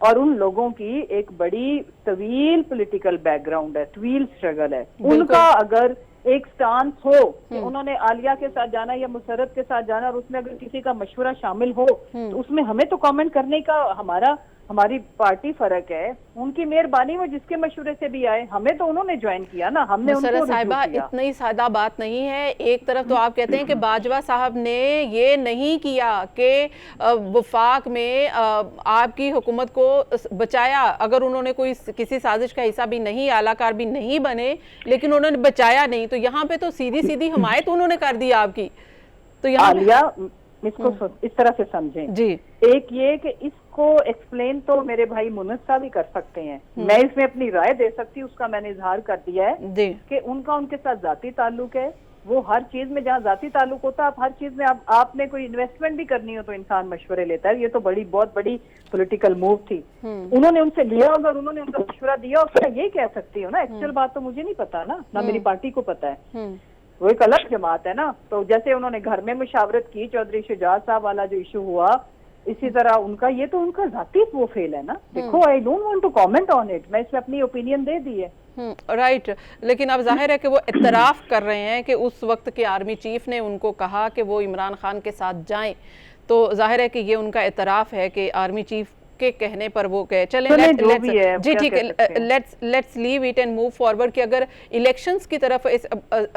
Speaker 3: और उन लोगों की एक बड़ी तवील पॉलिटिकल बैकग्राउंड है, तवील स्ट्रगल है। उनका अगर एक स्टांस हो कि उन्होंने आलिया के साथ जाना या मुशर्रफ के साथ जाना और उसमें अगर किसी का मशवरा शामिल हो तो उसमें हमें तो कमेंट करने का हमारी पार्टी फर्क है। उनकी मेहरबानी वो जिसके मशवरे से भी आए, हमें तो उन्होंने ज्वाइन किया ना, हमने उनको
Speaker 1: साहिबा इतनी सादा बात नहीं है। एक तरफ तो आप कहते हैं कि बाजवा साहब ने ये नहीं किया कि वफाक में आपकी हुकूमत को बचाया, अगर उन्होंने कोई किसी साजिश का हिस्सा भी नहीं, आलाकार भी नहीं बने, लेकिन उन्होंने बचाया नहीं, तो यहाँ पे तो सीधी सीधी हिमायत उन्होंने कर दी आपकी। तो यहाँ
Speaker 3: इसको इस तरह से समझें जी, एक ये कि इसको एक्सप्लेन तो मेरे भाई मुनस साहब ही कर सकते हैं, मैं इसमें अपनी राय दे सकती हूँ, उसका मैंने इजहार कर दिया है कि उनका उनके साथ जाती ताल्लुक है। वो हर चीज में जहाँ जाती ताल्लुक होता है, आप हर चीज में आपने कोई इन्वेस्टमेंट भी करनी हो तो इंसान मशवरे लेता है। ये तो बहुत बड़ी पॉलिटिकल मूव थी, उन्होंने उनसे लिया, अगर उन्होंने उनका मशवरा दिया और ये कह सकती हो ना, एक्चुअल बात तो मुझे नहीं पता ना मेरी पार्टी को पता है, वो एक अलग जमात है ना। तो जैसे उन्होंने घर में मुशावरत की, चौधरी शुजात साहब वाला जो इशू हुआ, इसी तरह उनका ये तो उनका जाती वो फेल है ना। देखो, I don't want to comment on it, मैं इसमें अपनी ओपिनियन दे दी है।
Speaker 1: राइट, लेकिन अब जाहिर है कि वो इतराफ कर रहे हैं कि उस वक्त के आर्मी चीफ ने उनको कहा कि वो इमरान खान के साथ जाएं, तो जाहिर है कि ये उनका इतराफ है कि आर्मी चीफ के कहने पर वो कहे। चलें, जी ठीक है, let's leave it and move forward कि अगर इलेक्शंस की तरफ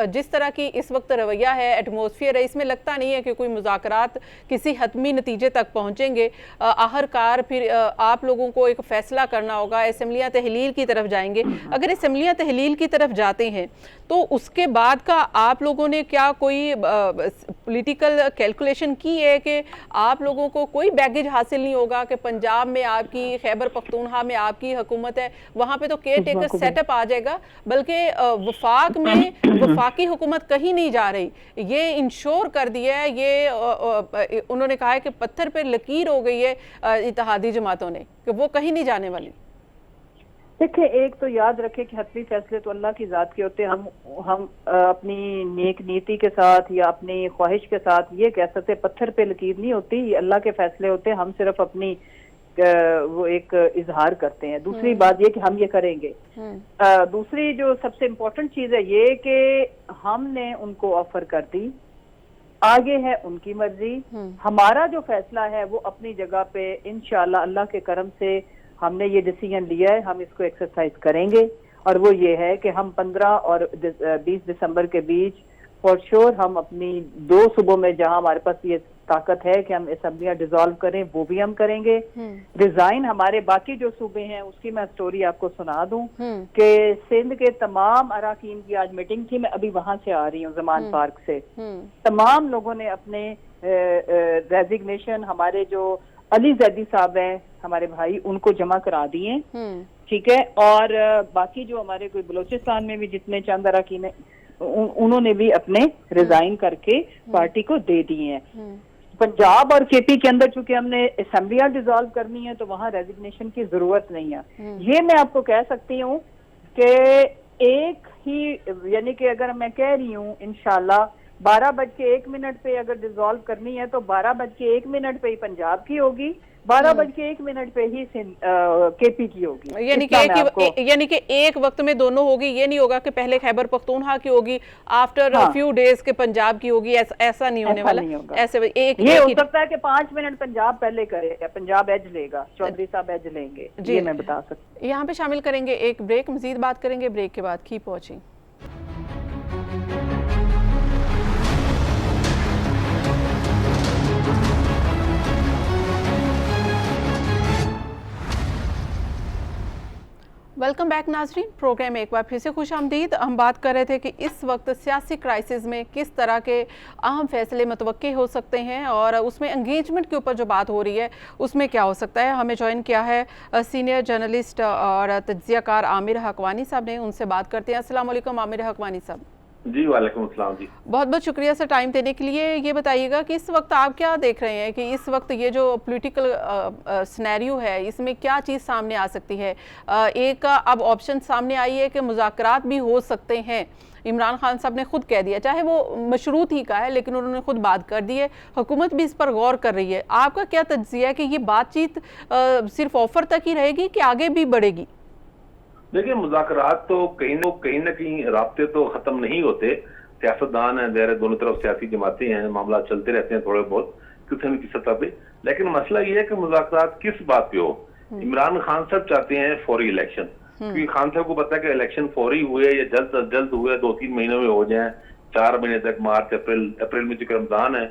Speaker 1: जिस तरह की इस वक्त रवैया है, एटमॉस्फेयर है, इसमें लगता नहीं है कि कोई मुज़ाकरात किसी हतमी नतीजे तक पहुंचेंगे। आखिरकार फिर आप लोगों को एक फैसला करना होगा, असेंबलियाँ तहलील की तरफ जाएंगे। अगर असेंबलियाँ तहलील की तरफ जाते हैं तो उसके बाद का आप लोगों ने क्या कोई पॉलिटिकल कैलकुलेशन की है कि आप लोगों को कोई बैगेज हासिल नहीं होगा कि पंजाब में आपकी, खैबर पख्तूनख्वा में आपकी हुकूमत है, वहां पे तो केयर टेकर सेटअप आ जाएगा, बल्कि वफाक में वफाकी हुकूमत कहीं नहीं जा रही, ये इंश्योर कर दिया है। ये उन्होंने कहा है कि पत्थर पे लकीर हो गई है इत्तेहादी जमातों ने कि वो कहीं नहीं जाने वाली।
Speaker 3: देखिए, एक तो याद रखें कि हतमी फैसले तो अल्लाह की जात के होते हैं। हम अपनी नेक नीति के साथ या अपनी ख्वाहिश के साथ ये कह सकते पत्थर पे लकीर नहीं होती, ये अल्लाह के फैसले होते हैं। हम सिर्फ अपनी वो एक इजहार करते हैं। दूसरी बात ये कि हम ये करेंगे। दूसरी जो सबसे इम्पोर्टेंट चीज है ये कि हमने उनको ऑफर कर दी, आगे है उनकी मर्जी। हमारा जो फैसला है वो अपनी जगह पे इंशाल्लाह अल्लाह के करम से हमने ये डिसीजन लिया है, हम इसको एक्सरसाइज करेंगे। और वो ये है कि हम 15 और 20 दिसंबर के बीच फॉर श्योर हम अपनी 2 सूबों में जहां हमारे पास ये ताकत है कि हम असेंबलियां डिसॉल्व करें, वो भी हम करेंगे। डिजाइन हमारे बाकी जो सूबे हैं उसकी मैं स्टोरी आपको सुना दूं कि सिंध के तमाम अराकीन की आज मीटिंग थी। मैं अभी वहां से आ रही हूँ जमान पार्क से। तमाम लोगों ने अपने रेजिग्नेशन, हमारे जो अली जैदी साहब हैं हमारे भाई, उनको जमा करा दिए, ठीक है। और बाकी जो हमारे कोई बलोचिस्तान में भी जितने चंद अराकीन है उन्होंने भी अपने रिजाइन करके पार्टी को दे दिए हैं। पंजाब और केपी के अंदर चूंकि हमने असेंबलियां डिसॉल्व करनी है तो वहां रेजिग्नेशन की जरूरत नहीं है। ये मैं आपको कह सकती हूँ कि एक ही, यानी कि अगर मैं कह रही हूँ इंशाल्लाह 12:01 पे अगर डिसॉल्व करनी है तो 12:01 पे ही पंजाब की होगी, 12:01 पे ही केपी की होगी।
Speaker 1: यानी कि एक वक्त में दोनों होगी। ये नहीं होगा कि पहले खैबर पख्तूनख्वा की होगी, आफ्टर फ्यू डेज के पंजाब की होगी। ऐसा नहीं होने वाला। ऐसे एक
Speaker 3: ये हो सकता है कि 5 मिनट पंजाब पहले करेगा, पंजाब एज लेगा, चौधरी साहब एज लेंगे, ये मैं बता सकती।
Speaker 1: यहाँ पे शामिल करेंगे एक ब्रेक, मजीद बात करेंगे ब्रेक के बाद। Keep watching. वेलकम बैक नाजरीन, प्रोग्राम में एक बार फिर से खुशामदीद। हम बात कर रहे थे कि इस वक्त सियासी क्राइसिस में किस तरह के अहम फैसले मुतवक्के हो सकते हैं और उसमें एंगेजमेंट के ऊपर जो बात हो रही है उसमें क्या हो सकता है। हमें ज्वाइन किया है सीनियर जर्नलिस्ट और तज्जियाकार आमिर हकवानी साहब ने, उनसे बात करते हैं। अस्सलाम वालेकुम आमिर हकवानी साहब।
Speaker 4: जी वालेकुम अस्सलाम जी,
Speaker 1: बहुत बहुत शुक्रिया सर टाइम देने के लिए। ये बताइएगा कि इस वक्त आप क्या देख रहे हैं कि इस वक्त ये जो पॉलिटिकल सिनेरियो है इसमें क्या चीज़ सामने आ सकती है। एक अब ऑप्शन सामने आई है कि मुज़ाकरात भी हो सकते हैं। इमरान खान साहब ने खुद कह दिया, चाहे वो मशरूत ही का है लेकिन उन्होंने खुद बात कर दी है, हुकूमत भी इस पर गौर कर रही है। आपका क्या तज्जिया है कि ये बातचीत सिर्फ ऑफर तक ही रहेगी कि आगे भी बढ़ेगी?
Speaker 4: देखिए, मुज़ाकरात तो कहीं ना कहीं राब्ते तो खत्म नहीं होते। सियासतदान है, देर दोनों तरफ सियासी जमातें हैं, मामला चलते रहते हैं थोड़े बहुत किसी न किसी सतह पे। लेकिन मसला ये है कि मुज़ाकरात किस बात पे हो। इमरान खान साहब चाहते हैं फौरी इलेक्शन, क्योंकि खान साहब को पता है कि इलेक्शन फौरी हुए या जल्द से जल्द हुए 2-3 महीनों में हो जाए, 4 महीने तक, मार्च अप्रैल में जो रमजान है,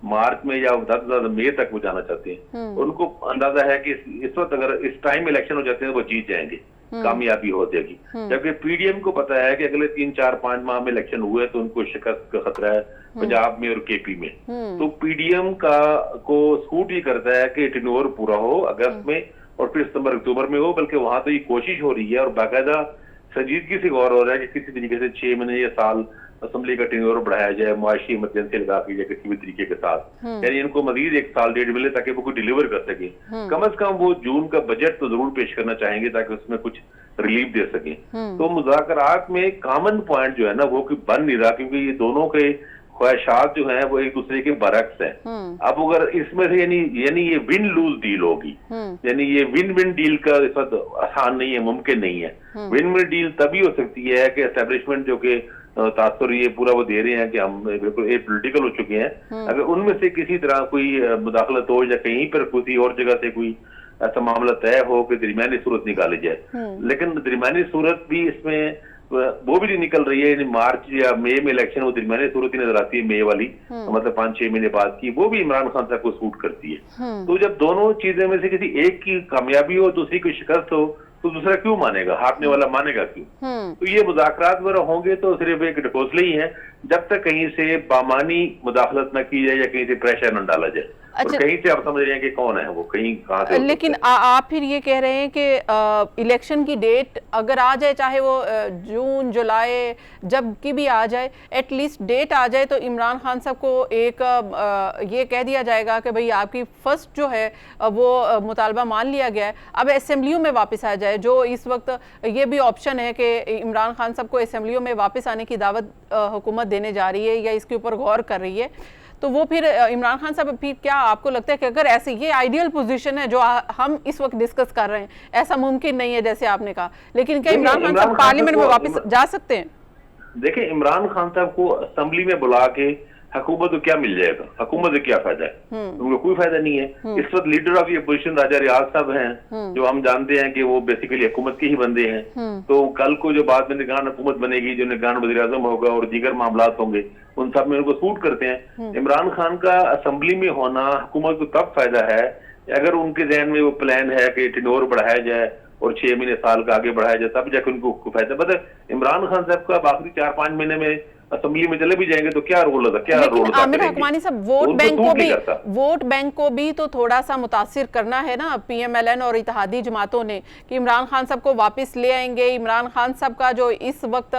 Speaker 4: मार्च में या ज्यादा से ज्यादा मई तक वो जाना चाहते हैं। उनको अंदाजा है कि इस वक्त अगर इस टाइम इलेक्शन हो जाते हैं वो जीत जाएंगे, कामयाबी हो जाएगी। जबकि पीडीएम को पता है कि अगले 3-4-5 माह में इलेक्शन हुए तो उनको शिकस्त का खतरा है पंजाब में और केपी में। तो पीडीएम को सूट ही करता है कि टेन्योर पूरा हो अगस्त में और फिर सितंबर अक्टूबर में हो। बल्कि वहां तो ये कोशिश हो रही है और बाकायदा संजीदगी से गौर हो रहा है कि किसी तरीके से 6 महीने या साल असेंबली का टेन्योर बढ़ाया जाए, मुआशी इमरजेंसी लगा के या किसी भी तरीके के साथ। यानी इनको मजीद 1 साल 1.5 मिले ताकि वो कोई डिलीवर कर सके। कम से कम वो जून का बजट तो जरूर पेश करना चाहेंगे ताकि उसमें कुछ रिलीफ दे सके। तो मुज़ाकरात में कॉमन पॉइंट जो है ना वो कि बन नहीं रहा, क्योंकि ये दोनों के ख्वाहिशात जो हैं वो एक दूसरे के बरक्स हैं। अब अगर इसमें से यानी ये विन लूज डील होगी, यानी ये विन विन डील का इस वक्त आसान नहीं है, मुमकिन नहीं है। विन विन डील तभी हो सकती है कि एस्टेब्लिशमेंट जो कि तासुर ये पूरा वो दे रहे हैं कि हम बिल्कुल पॉलिटिकल हो चुके हैं, अगर उनमें से किसी तरह कोई मुदाखलत हो या कहीं पर किसी और जगह से कोई ऐसा मामला तय हो कि दरमियानी सूरत निकाली जाए। लेकिन दरमियानी सूरत भी इसमें वो भी नहीं निकल रही है। यानी मार्च या मई में इलेक्शन, वो दरमियानी सूरत ही नजर आती है मई वाली, मतलब 5-6 महीने बाद की, वो भी इमरान खान साहब को सूट करती है। तो जब दोनों चीजें में से किसी एक की कामयाबी हो, दूसरी की शिकस्त हो, तो दूसरा क्यों मानेगा, हारने वाला मानेगा क्यों? तो ये मुज़ाकरात वगैरह होंगे तो सिर्फ एक ढकोसले ही है, जब तक कहीं से बामानी मुदाखलत न की जाए या कहीं से प्रेशर न डाला जाए। और कहीं से आप समझ रहे हैं कि कौन है वो, कहीं कहाँ से।
Speaker 1: लेकिन आप फिर ये कह रहे हैं कि इलेक्शन की डेट अगर आ जाए, चाहे वो जून जुलाई जब की भी आ जाए, एटलीस्ट डेट आ जाए तो इमरान खान साहब को एक ये कह दिया जाएगा कि भाई आपकी फर्स्ट जो है वो मुतालबा मान लिया गया है, अब असेंबलियों में वापस आ जाए। जो इस वक्त ये भी ऑप्शन है कि इमरान खान साहब को असेंबलियों में वापस आने की दावत हुकूमत देने जा रही है या इसके ऊपर गौर कर रही है, तो वो फिर इमरान खान साहब फिर क्या आपको लगता है कि अगर ऐसे ये आइडियल पोजीशन है जो हम इस वक्त डिस्कस कर रहे हैं, ऐसा मुमकिन नहीं है जैसे आपने कहा, लेकिन क्या इमरान खान साहब पार्लियामेंट में वापस जा सकते हैं?
Speaker 4: देखिए, इमरान खान साहब को असेंबली में बुला के हुकूमत को क्या मिल जाएगा, हुकूमत से क्या फायदा है, उनको कोई फायदा नहीं है। इस वक्त लीडर ऑफ अपोजिशन राजा रियाज साहब हैं, जो हम जानते हैं कि वो बेसिकली हुकूमत के ही बंदे हैं। तो कल को जो बाद में निगरान हुकूमत बनेगी, जो निगरान वज़ीर आज़म होगा और दीगर मामलात होंगे, उन सब में उनको सूट करते हैं। इमरान खान का असेंबली में होना हुकूमत को तब फायदा है अगर उनके जहन में वो प्लान है कि टेन्योर बढ़ाया जाए और 6 महीने साल का आगे बढ़ाया जाए, तब जाकर उनको फायदा। मतलब इमरान खान साहब का आखिरी 4-5 महीने में असेंबली में चले भी जाएंगे तो क्या रोल होता, क्या रोल होता?
Speaker 1: आमिर हकमानी साहब, वोट बैंक को भी तो थोड़ा सा मुतासिर करना है ना PMLN और इत्तेहादी जमातों ने, कि इमरान खान साहब को वापस ले आएंगे। इमरान खान साहब का जो इस वक्त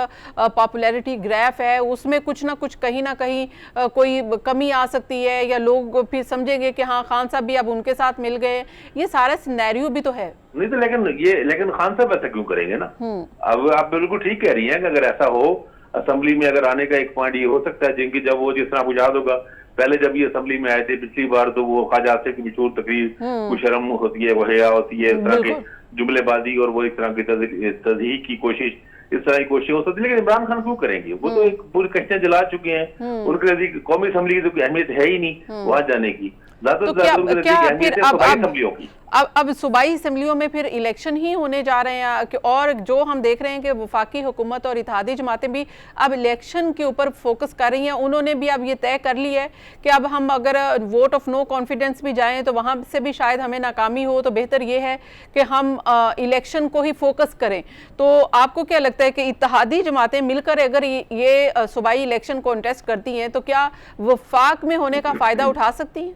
Speaker 1: पॉपुलैरिटी ग्राफ है उसमें कुछ ना कुछ कहीं ना कहीं कोई कमी आ सकती है, या लोग फिर समझेंगे कि हाँ खान साहब भी अब उनके साथ मिल गए। ये सारा सिनेरियो भी तो है
Speaker 4: नहीं तो, लेकिन खान साहब ऐसा क्यों करेंगे ना? अब आप बिल्कुल ठीक कह रही हैं कि अगर ऐसा हो, असेंबली में अगर आने का एक पॉइंट ये हो सकता है जिनकी, जब वो जिस तरह आपको याद होगा पहले जब ये असेंबली में आए थे पिछली बार, तो वो ख्वाजा आसिफ की मशहूर तकरीर, वो शर्म होती है, वो हया होती है, इस तरह के जुमलेबाजी और वो इस तरह की तज़हीक की कोशिश, इस तरह की कोशिश हो सकती है। लेकिन इमरान खान क्यों करेंगे? वो तो एक पूरी कश्तियां जला चुके हैं, उनके नजदीक कौमी असेंबली की तो अहमियत है ही नहीं वहां जाने की।
Speaker 1: तो क्या फिर अब सूबाई असेंबलियों में फिर इलेक्शन ही होने जा रहे हैं? और जो हम देख रहे हैं कि वफाकी हुकूमत और इत्तेहादी जमातें भी अब इलेक्शन के ऊपर फोकस कर रही हैं। उन्होंने भी अब ये तय कर लिया है कि अब हम अगर वोट ऑफ नो कॉन्फिडेंस भी जाएं तो वहां से भी शायद हमें नाकामी हो, तो बेहतर ये है कि हम इलेक्शन को ही फोकस करें। तो आपको क्या लगता है कि इत्तेहादी जमातें मिलकर अगर ये सूबाई इलेक्शन कॉन्टेस्ट करती हैं तो क्या वफाक में होने का फायदा उठा सकती हैं?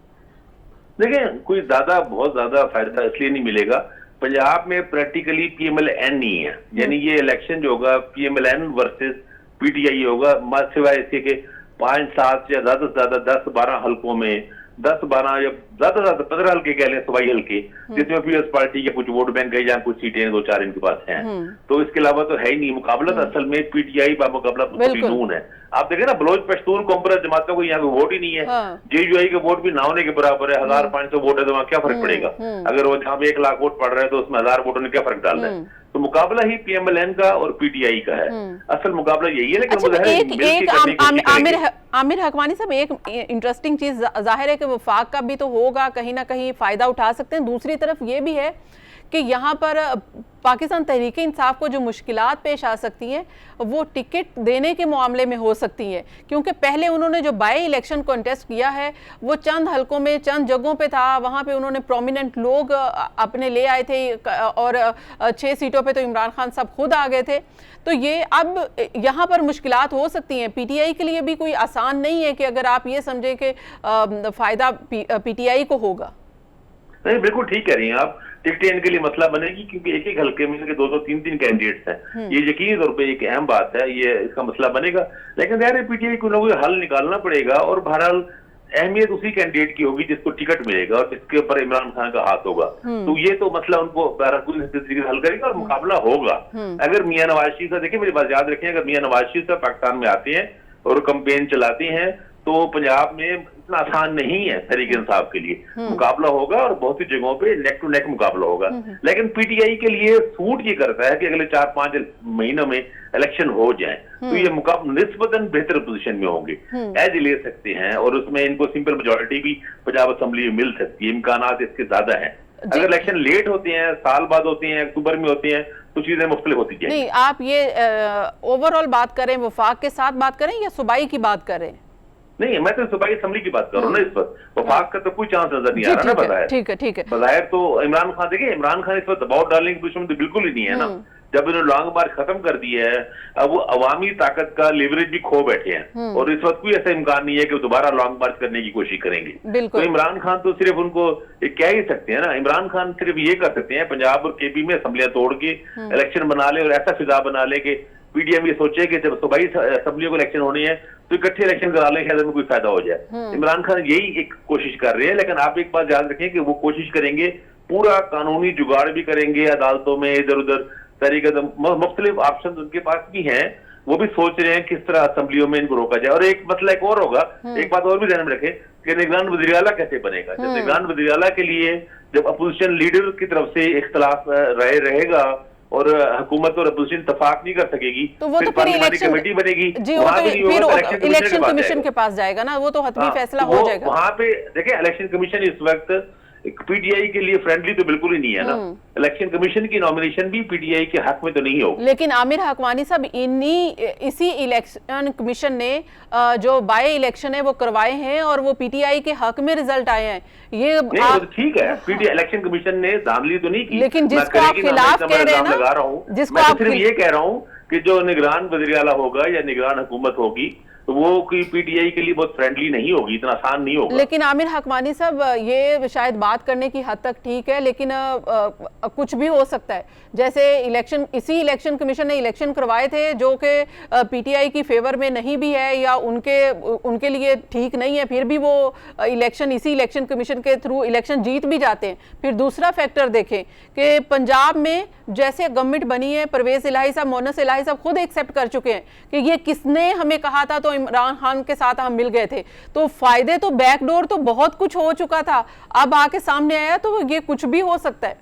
Speaker 4: देखिए, कोई बहुत ज्यादा फायदा इसलिए नहीं मिलेगा। पंजाब में प्रैक्टिकली PMLN नहीं है, यानी ये इलेक्शन जो होगा PMLN वर्सेस PTI होगा, सिवाय इसके के 5-7 या ज्यादा से ज्यादा 10-12 हल्कों में, 10-12 या ज्यादा से ज्यादा 15 हल्के कह लें सूबाई हल्के, जिसमें पीएस पार्टी के कुछ वोट बैंक है या कुछ सीटें 2-4 इनके पास हैं। तो इसके अलावा तो है ही नहीं मुकाबला। तो असल में PTI बामुकाबला नून है। आप देखें ना, बलोच पश्तून कॉम्परस जमातों को यहाँ पे वोट ही नहीं है। JUI के वोट भी ना होने के बराबर है। 1500 वोट है तो वहाँ क्या फर्क पड़ेगा? अगर वो जहाँ पे 1 लाख वोट पड़ रहे हैं तो उसमें 1000 वोटों ने क्या फर्क डालना है? तो मुकाबला ही PMLN का और PTI का है। असल मुकाबला यही है। लेकिन
Speaker 1: आमिर हकमानी साहब, एक इंटरेस्टिंग चीज जाहिर है कि वफाक का भी तो होगा, कहीं ना कहीं फायदा उठा सकते हैं। दूसरी तरफ ये भी है कि यहाँ पर पाकिस्तान तहरीक इंसाफ को जो मुश्किलात पेश आ सकती हैं वो टिकट देने के मामले में हो सकती हैं, क्योंकि पहले उन्होंने जो बाई इलेक्शन कॉन्टेस्ट किया है वो चंद हलकों में, चंद जगहों पे था, वहाँ पे उन्होंने प्रोमिनेंट लोग अपने ले आए थे और 6 सीटों पे तो इमरान खान साहब खुद आ गए थे। तो ये अब यहाँ पर मुश्किलात हो सकती हैं। PTI के लिए भी कोई आसान नहीं है कि अगर आप ये समझें कि फ़ायदा PTI को होगा।
Speaker 4: नहीं, बिल्कुल ठीक कह रही हैं आप। टिकटें इनके लिए मसला बनेगी क्योंकि एक हल्के में इनके 2-2, 3-3 कैंडिडेट्स हैं। ये यकीनी तौर पे एक अहम बात है, ये इसका मसला बनेगा। लेकिन यार PTI को ना कोई हल निकालना पड़ेगा और बहरहाल अहमियत उसी कैंडिडेट की होगी जिसको टिकट मिलेगा और जिसके ऊपर इमरान खान का हाथ होगा। तो ये तो मसला उनको तरीके से हल करेगा और मुकाबला होगा। अगर मियां नवाज शरीफ साहब, देखिए मेरी बात याद रखें, अगर मियां नवाज शरीफ साहब पाकिस्तान में आते हैं और कैंपेन चलाते हैं तो पंजाब में इतना आसान नहीं है तहरीक इंसाफ के लिए। मुकाबला होगा और बहुत सी जगहों पे नेक टू नेक मुकाबला होगा। लेकिन PTI के लिए सूट ये करता है कि अगले 4-5 महीनों में इलेक्शन हो जाए तो ये मुकाबला निस्बतन बेहतर पोजीशन में होंगे, एज ले सकते हैं और उसमें इनको सिंपल मेजोरिटी भी पंजाब असेंबली में मिल सकती है। इम्कानात इसके ज्यादा है। अगर इलेक्शन लेट होते हैं, साल बाद होते हैं, अक्टूबर में होते हैं, तो चीजें मुख्तलिफ होती जाएंगी।
Speaker 1: नहीं, आप ये ओवरऑल बात करें, वफाक के साथ बात करें या सूबाई की बात करें?
Speaker 4: नहीं, मैं तो सूबाई असेंबली की बात कर रहा हूँ ना इस वक्त। वफाक का तो कोई चांस नजर नहीं आ रहा ना।
Speaker 1: ठीक है।
Speaker 4: बज़ाहिर तो इमरान खान, देखिए इमरान खान इस वक्त दबाव डालने की पोजीशन में तो बिल्कुल ही नहीं है ना। जब इन्होंने लॉन्ग मार्च खत्म कर दिया है, अब वो अवामी ताकत का लेवरेज भी खो बैठे हैं और इस वक्त कोई ऐसा इम्कान नहीं है कि वो दोबारा लॉन्ग मार्च करने की कोशिश करेंगे। तो इमरान खान तो सिर्फ उनको कह ही सकते हैं ना, इमरान खान सिर्फ ये कर सकते हैं पंजाब और केपी में असेंबलियां तोड़ के इलेक्शन बना ले और ऐसा फिजा बना ले कि पीडीएम ये सोचे कि जब सूबाई असेंबलियों को इलेक्शन होनी है तो इकट्ठे इलेक्शन करा लें, शायद हमें कोई फायदा हो जाए। इमरान खान यही एक कोशिश कर रहे हैं, लेकिन आप एक बात याद रखें कि वो कोशिश करेंगे, पूरा कानूनी जुगाड़ भी करेंगे, अदालतों में इधर उधर तरीके मुख्तलिफ ऑप्शन उनके पास भी हैं, वो भी सोच रहे हैं किस तरह असेंबलियों में इनको रोका जाए। और एक मसला एक और होगा, एक बात और भी ध्यान में रखें कि निगरान वज़ीर आला कैसे बनेगा। जब निगरान वज़ीर आला के लिए जब अपोजिशन लीडर की तरफ से इख्तलाफ रहेगा और हुकूमत और अपोजिशन इत्तेफाक नहीं कर सकेगी,
Speaker 1: तो वो तो
Speaker 4: पार्लियामेंट्री कमेटी बनेगी,
Speaker 1: जी, वो तो फिर इलेक्शन कमीशन के पास जाएगा ना, वो तो हतमी फैसला हो जाएगा।
Speaker 4: वहां पे देखिए इलेक्शन कमीशन इस वक्त पीटीआई के लिए फ्रेंडली तो बिल्कुल ही नहीं है ना। इलेक्शन कमीशन की नॉमिनेशन भी पीटीआई के हक में तो नहीं होगी।
Speaker 1: लेकिन आमिर हकमानी साहब, इसी इलेक्शन कमीशन ने जो बाय इलेक्शन है वो करवाए हैं और वो पीटीआई के हक में रिजल्ट आए हैं। ये
Speaker 4: तो ठीक है, पीटीआई इलेक्शन कमीशन ने धांधली तो नहीं की,
Speaker 1: लेकिन जिसको आप खिलाफ कह रहे हैं ना,
Speaker 4: लगा रहा हूँ,
Speaker 1: जिसको
Speaker 4: मैं सिर्फ ये कह रहा हूँ कि जो निगरान वज़ीर आला होगा या निगरान हुकूमत होगी तो वो कोई पीटीआई के लिए बहुत फ्रेंडली नहीं होगी, इतना आसान नहीं होगा।
Speaker 1: लेकिन आमिर हकमानी साहब, ये शायद बात करने की हद तक ठीक है, लेकिन कुछ भी हो सकता है। जैसे इसी इलेक्शन कमीशन ने इलेक्शन करवाए थे जो कि पीटीआई की फेवर में नहीं भी है या उनके लिए ठीक नहीं है, फिर भी वो इसी इलेक्शन कमीशन के थ्रू इलेक्शन जीत भी जाते हैं। फिर दूसरा फैक्टर देखें कि पंजाब में जैसे गवर्नमेंट बनी है, परवेज इलाही साहब, मोनस इलाही साहब खुद एक्सेप्ट कर चुके हैं कि ये किसने हमें कहा था तो इमरान खान के साथ हम मिल गए थे। तो फायदे तो बैकडोर तो बहुत कुछ हो चुका था, अब आके सामने आया तो ये कुछ भी हो सकता है।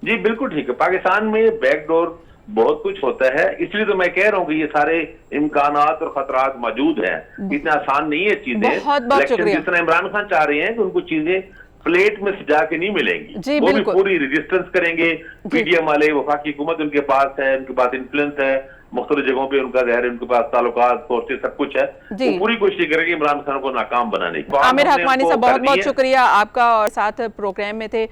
Speaker 4: जी बिल्कुल ठीक है, पाकिस्तान में बैकडोर बहुत कुछ होता है, इसलिए तो मैं कह रहा हूँ कि ये सारे इम्कानात और खतरात मौजूद हैं, इतना आसान नहीं है चीजें। जिस तरह इमरान खान चाह रहे हैं कि उनको चीजें प्लेट में सजा के नहीं मिलेंगी, वो भी पूरी रेजिस्टेंस करेंगे। पीडीएम वाले वफाकी हुकूमत उनके पास है, उनके पास इन्फ्लुएंस है, मुख्तलिफ जगहों पे उनका ज़हर, उनके पास ताल्लुकात, सोर्सेस, सब कुछ है, वो पूरी कोशिश करेंगे इमरान खान को नाकाम बनाने की।
Speaker 1: आमिर हकमानी साहब, बहुत बहुत शुक्रिया आपका। और साथ प्रोग्राम में थे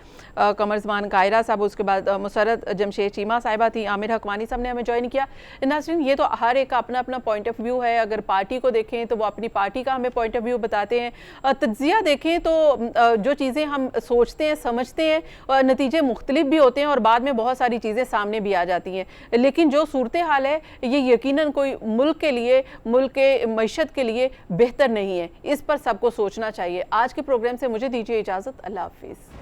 Speaker 1: कमरजमान कायरा साहब, उसके बाद मुसरत जमशेद चीमा साहिबा थी, आमिर हकमानी साहब ने हमें ज्वाइन किया। नाज़रीन, ये तो हर एक का अपना अपना पॉइंट ऑफ व्यू है। अगर पार्टी को देखें तो वो अपनी पार्टी का हमें पॉइंट ऑफ व्यू बताते हैं, तज्जिया देखें तो जो चीज़ें हम सोचते हैं, समझते हैं, नतीजे मुख्तलिफ भी होते हैं और बाद में बहुत सारी चीज़ें सामने भी आ जाती हैं। लेकिन जो सूरत हाल है ये यकीनन कोई मुल्क के लिए, मुल्क के मईशत के लिए बेहतर नहीं है। इस पर सबको सोचना चाहिए। आज के प्रोग्राम से मुझे दीजिए इजाज़त। अल्लाह हाफिज़।